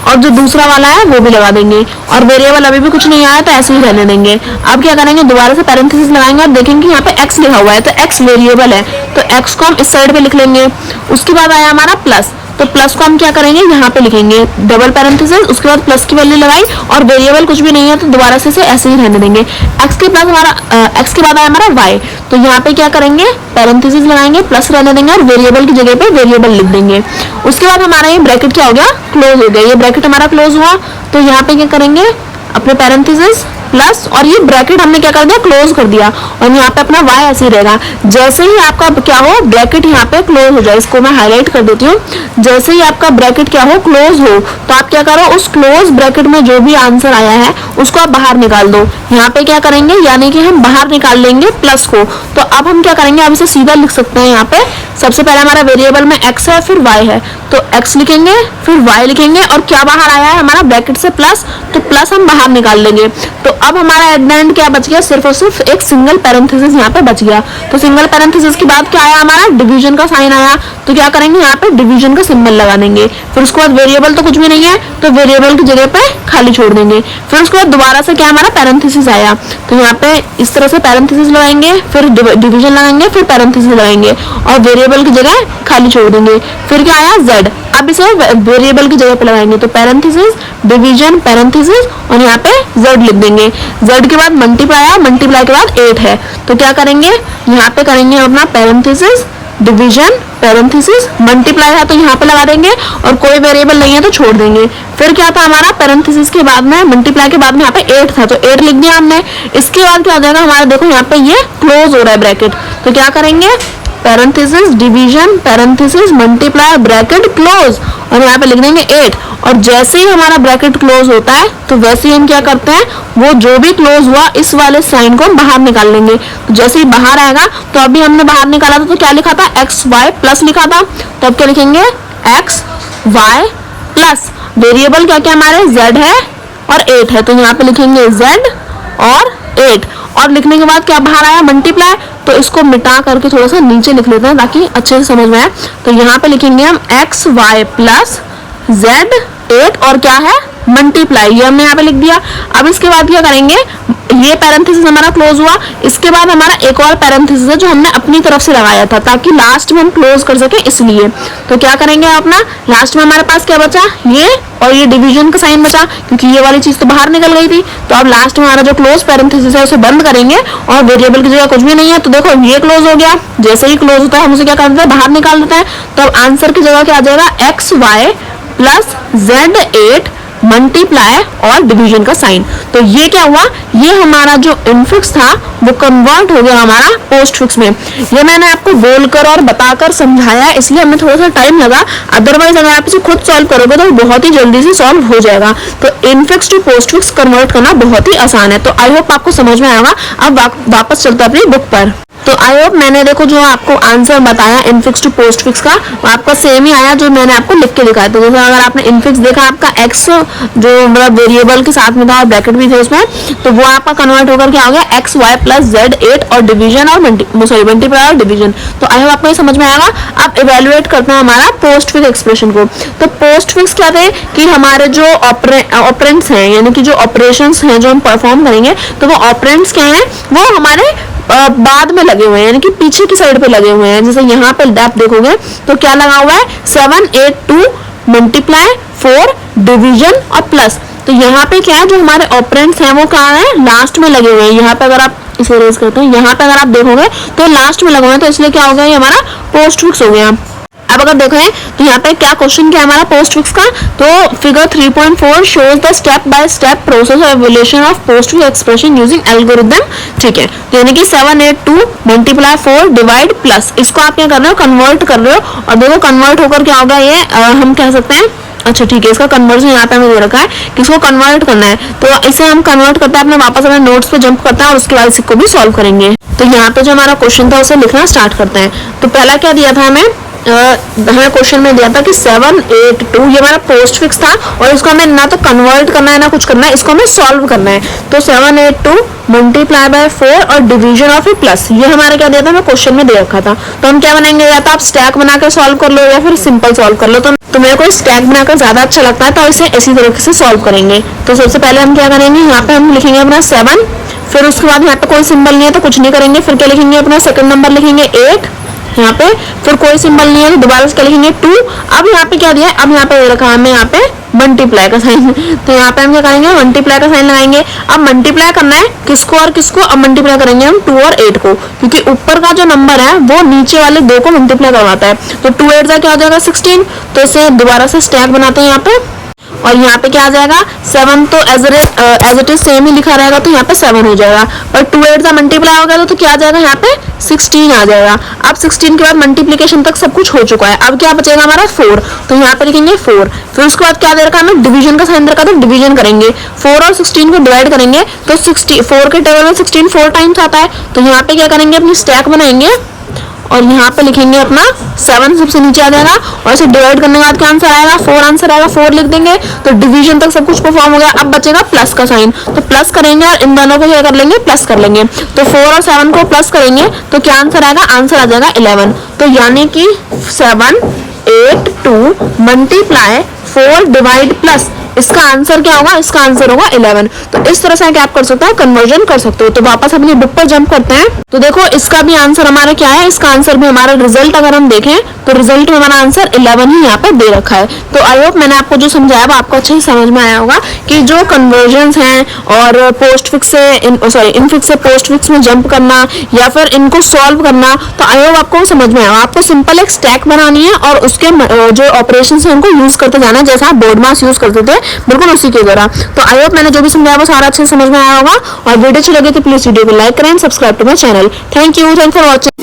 और जो दूसरा वाला है वो भी लगा देंगे। और वेरिएबल अभी भी कुछ नहीं आया तो ऐसे ही रहने देंगे। अब क्या करेंगे, दोबारा से पैरेंथेसिस लगाएंगे और देखेंगे यहाँ पे x लिखा हुआ है, तो x वेरिएबल है, तो x को हम इस साइड पे लिख लेंगे। उसके बाद आया हमारा प्लस, तो प्लस को हम क्या करेंगे, यहाँ पे लिखेंगे डबल पैरेंथेसिस, उसके बाद प्लस की वैल्यू लगाई और वेरिएबल कुछ भी नहीं है तो दोबारा से इसे ऐसे ही रहने देंगे। x के बाद हमारा x के बाद आया हमारा y, तो यहाँ पे क्या करेंगे, पैरेंथेसिस लगाएंगे, प्लस रहने देंगे और वेरिएबल की जगह पे वेरिएबल लिख देंगे। उसके बाद हमारा ये ब्रैकेट क्या हो गया, क्लोज हो गया। ये ब्रैकेट हमारा क्लोज हुआ, तो यहाँ पे क्या करेंगे, अपने पैरेंथेसिस प्लस और ये ब्रैकेट हमने क्या कर दिया, क्लोज कर दिया और यहाँ पे अपना y ऐसे ही रहेगा। जैसे ही आपका क्या हो, ब्रैकेट यहाँ पे क्लोज हो जाए, इसको मैं हाईलाइट कर देती हूँ। जैसे ही आपका ब्रैकेट क्या हो, क्लोज हो, तो आप क्या करो, उस क्लोज ब्रैकेट में जो भी आंसर आया है उसको आप बाहर निकाल दो। यहाँ पे क्या करेंगे, यानी कि हम बाहर निकाल लेंगे प्लस को। तो अब हम क्या करेंगे, अब इसे सीधा लिख सकते हैं। यहाँ पे सबसे पहले हमारा वेरिएबल में x है फिर y है, तो x लिखेंगे फिर y लिखेंगे और क्या बाहर आया है हमारा ब्रैकेट से प्लस, तो प्लस हम बाहर निकाल लेंगे। तो अब हमारा एट द एंड क्या बच गया, सिर्फ और सिर्फ एक सिंगल पैरेंथेसिस यहाँ पे बच गया। तो सिंगल पैरेंथेसिस के बाद क्या आया हमारा, डिवीजन का साइन आया, तो क्या करेंगे, यहाँ पे डिवीजन का सिंबल लगा देंगे। फिर उसके बाद वेरिएबल तो कुछ भी नहीं है तो वेरिएबल की जगह पे खाली छोड़ देंगे। फिर उसके बाद दोबारा से क्या हमारा पैरेंथेसिस आया, तो यहाँ पे इस तरह से पैरेंथेसिस लगाएंगे, फिर डिवीजन लगाएंगे, फिर पैरेंथेसिस लगाएंगे और वेरिएबल की जगह खाली छोड़ देंगे। फिर क्या आया, z, अब इसे वेरिएबल की जगह पे लगाएंगे, तो पैरेंथेसिस डिवीजन पैरेंथेसिस और यहाँ पे z लिख देंगे। z के बाद मल्टीप्लाई आया, मल्टीप्लाई के बाद 8 है, तो क्या करेंगे, यहाँ पे करेंगे अपना पैरेंथेसिस डिवीजन पैरेंथेसिस, मल्टीप्लाई है तो यहाँ पे लगा देंगे और कोई वेरिएबल नहीं है तो छोड़ देंगे। फिर क्या था हमारा, पैरेंथेसिस के बाद में मल्टीप्लाई के बाद में यहाँ पे 8 था तो 8 लिख दिया हमने। इसके बाद क्या हो जाएगा हमारा, देखो यहाँ पे ये क्लोज हो रहा है ब्रैकेट, तो क्या करेंगे, parenthesis division parenthesis multiply bracket close और यहाँ पे लिख देंगे 8। और जैसे ही हमारा ब्रैकेट क्लोज होता है तो वैसे ही हम क्या करते हैं, वो जो भी क्लोज हुआ इस वाले साइन को हम बाहर निकाल लेंगे। तो जैसे ही बाहर आएगा, तो अभी हमने बाहर निकाला था तो क्या लिखा था, एक्स वाई प्लस लिखा था, तो अब क्या लिखेंगे, एक्स वाई प्लस वेरिएबल क्या क्या हमारे z है और 8 है, तो यहाँ पे लिखेंगे z और 8 और लिखने के बाद क्या बाहर आया, मल्टीप्लाई, तो इसको मिटा करके थोड़ा सा नीचे लिख लेते हैं ताकि अच्छे से समझ में आए। तो यहाँ पे लिखेंगे हम एक्स वाई प्लस z 8 और क्या है मल्टीप्लाई, ये हमने यहाँ पे लिख दिया। अब इसके बाद क्या करेंगे, ये पैरेंथेसिस हमारा क्लोज हुआ, इसके बाद हमारा एक और पैरेंथेसिस है जो हमने अपनी तरफ से लगाया था ताकि लास्ट में हम क्लोज कर सके, इसलिए। तो क्या करेंगे अपना, लास्ट में हमारे पास क्या बचा, ये और ये डिवीजन का साइन बचा, क्योंकि ये वाली चीज तो बाहर निकल गई थी। तो अब लास्ट में हमारा जो क्लोज पैरेंथेसिस है उसे बंद करेंगे और वेरिएबल की जगह कुछ भी नहीं है, तो देखो ये क्लोज हो गया। जैसे ही क्लोज होता है हम उसे क्या कर देते हैं, बाहर निकाल देते हैं। तो अब आंसर की जगह क्या आ जाएगा, XY प्लस Z8 मल्टीप्लाई और डिवीजन का साइन। तो ये क्या हुआ, ये हमारा जो इनफिक्स था वो कन्वर्ट हो गया हमारा पोस्ट फिक्स में। ये मैंने आपको बोलकर और बताकर समझाया है, इसलिए हमें थोड़ा सा टाइम लगा। अदरवाइज अगर आप इसे खुद सॉल्व करोगे तो बहुत ही जल्दी से सॉल्व हो जाएगा। तो infix to postfix convert करना बहुत ही आसान है। तो आई होप आपको समझ में आएगा। अब वापस चलते हैं अपनी बुक पर। तो आई होप मैंने देखो जो आपको आंसर बताया इनफिक्स टू पोस्ट फिक्स का, वो आपका सेम ही आया जो मैंने आपको लिख के दिखाया। तो जैसे अगर आपने इनफिक्स देखा, आपका एक्स जो मतलब वेरिएबल के साथ में था और ब्रैकेट भी थे उसमें, तो वो आपका कन्वर्ट होकर क्या हो गया, XY प्लस Z8 और डिवीजन और मल्टीप्लाई और डिवीजन। तो आई होप आपको ये समझ में आएगा। अब इवेलुएट करते हैं हमारा पोस्ट फिक्स एक्सप्रेशन को। तो पोस्ट फिक्स क्या थे कि हमारे जो ऑपरेंड्स हैं, यानी कि जो ऑपरेशंस हैं जो हम परफॉर्म करेंगे, तो वो ऑपरेंड्स क्या हैं, वो हमारे बाद में लगे हुए हैं, यानी कि पीछे की साइड पे लगे हुए हैं। जैसे यहाँ पे आप देखोगे तो क्या लगा हुआ है, 7 8 2 मल्टीप्लाई 4 डिवीजन और प्लस। तो यहाँ पे क्या है, जो हमारे ऑपरेंड्स हैं वो कहाँ है, लास्ट में लगे हुए हैं। यहाँ पे अगर आप इसे रेज करते हैं, यहाँ पे अगर आप देखोगे तो लास्ट में लगे हुए हैं, तो इसलिए क्या हो गया, ये हमारा पोस्ट फिक्स हो गया। अब अगर देखें तो यहाँ पे क्या क्वेश्चन क्या है हमारा पोस्ट फिक्स का, तो figure 3.4 shows the step by step process of evaluation of post fix expression using algorithm. ठीक है, तो यानी कि 7 8 2 मल्टीप्लाई 4 डिवाइड प्लस, इसको आप क्या कर रहे हो, कन्वर्ट कर रहे हो। और देखो कन्वर्ट होकर क्या होगा, ये हम कह सकते हैं, अच्छा ठीक है, इसका कन्वर्जन यहाँ पे हमें दे रखा है कि इसको कन्वर्ट करना है। तो इसे हम कन्वर्ट करते हैं अपने वापस अपने नोट्स पे जंप करते हैं और उसके बाद इसको भी सॉल्व करेंगे। तो यहाँ पे जो हमारा क्वेश्चन था उसे लिखना स्टार्ट करते हैं। तो पहला क्या दिया था हमें क्वेश्चन में दिया था कि 7 8 2, ये हमारा पोस्ट फिक्स था और इसको हमें ना तो कन्वर्ट करना है ना कुछ करना है, इसको हमें सॉल्व करना है। तो 7 8 2 मल्टीप्लाई बाय 4 और डिवीजन ऑफ ए प्लस, ये हमारे क्या दिया था, हमें क्वेश्चन में दे रखा था। तो हम क्या बनाएंगे, या तो आप स्टैक बनाकर सॉल्व कर लो या फिर सिंपल सॉल्व कर लो। तो मेरे को स्टैक बनाकर ज्यादा अच्छा लगता है, तो इसे इसी तरीके से सॉल्व करेंगे। तो सबसे पहले हम क्या करेंगे, यहाँ पे हम लिखेंगे अपना 7, फिर उसके बाद यहाँ पे कोई सिंबल नहीं है तो कुछ नहीं करेंगे, फिर क्या लिखेंगे, अपना सेकंड नंबर लिखेंगे 8 यहाँ पे, फिर कोई सिंबल नहीं है तो दोबारा से क्या लिखेंगे 2। अब यहाँ पे क्या दिया है, अब यहाँ पे रखा है हमें यहाँ पे मल्टीप्लाई का साइन, तो यहाँ पे हम क्या करेंगे, मल्टीप्लाई का साइन लगाएंगे। अब मल्टीप्लाई करना है किसको और किसको, अब मल्टीप्लाई करेंगे हम 2 और 8 को, क्योंकि ऊपर का जो नंबर है वो नीचे वाले 2 को मल्टीप्लाई करवाता है। तो 2 8 का क्या हो जाएगा 16, तो इसे दोबारा से स्टैक बनाते हैं यहाँ पे। और यहाँ पे क्या आ जाएगा, 7 तो एज इट इज सेम ही लिखा रहेगा, तो यहाँ पे 7 हो जाएगा। पर 2 8 का मल्टीप्लाई हो गया तो क्या आ जाएगा, यहाँ पे 16 आ जाएगा। अब 16 के बाद मल्टीप्लिकेशन तक सब कुछ हो चुका है। अब क्या बचेगा हमारा 4, तो यहाँ पे लिखेंगे 4। फिर उसके बाद क्या दे रखा है हमें, डिवीजन का साइन दे रखा, तो डिवीजन करेंगे, 4 और 16 को डिवाइड करेंगे तो 4 के टेबल में 16 4 टाइम्स आता है। तो यहाँ पे क्या करेंगे, अपनी स्टैक बनाएंगे और यहाँ पे लिखेंगे अपना 7 सबसे नीचे आ जाएगा और इसे डिवाइड करने के बाद क्या आंसर आएगा, 4 आंसर आएगा, 4 लिख देंगे। तो डिवीजन तक सब कुछ परफॉर्म हो गया। अब बचेगा प्लस का साइन, तो प्लस करेंगे और इन दोनों को क्या कर लेंगे, प्लस कर लेंगे। तो 4 और 7 को प्लस करेंगे तो क्या आंसर आएगा, आंसर आ जाएगा 11। तो यानी कि 7 8 2 मल्टीप्लाई 4 डिवाइड प्लस, इसका आंसर क्या होगा, इसका आंसर होगा 11। तो इस तरह से क्या आप कर सकते हो, कन्वर्जन कर सकते हो। तो वापस अपनी बुक पर जंप करते हैं। तो देखो इसका भी आंसर हमारा क्या है, इसका आंसर भी हमारा रिजल्ट अगर हम देखें तो रिजल्ट में हमारा आंसर 11 ही यहाँ पे दे रखा है। तो आई होप मैंने आपको जो समझाया वो आपको अच्छे से समझ में आया होगा कि जो कन्वर्जन हैं और पोस्ट फिक्स से इनफिक्स से पोस्ट फिक्स में जंप करना या फिर इनको सॉल्व करना, तो आई होप आपको समझ में आया। आपको सिंपल एक स्टैक बनानी है और उसके जो ऑपरेशन है उनको यूज करते जाना है, जैसा आप बोर्ड मास यूज करते थे बिल्कुल उसी की तरह। तो आई होप मैंने जो भी समझाया वो सारा अच्छे से समझ में आया होगा। और वीडियो अच्छी लगी तो प्लीज वीडियो को लाइक करें, subscribe to my channel. Thank you for watching.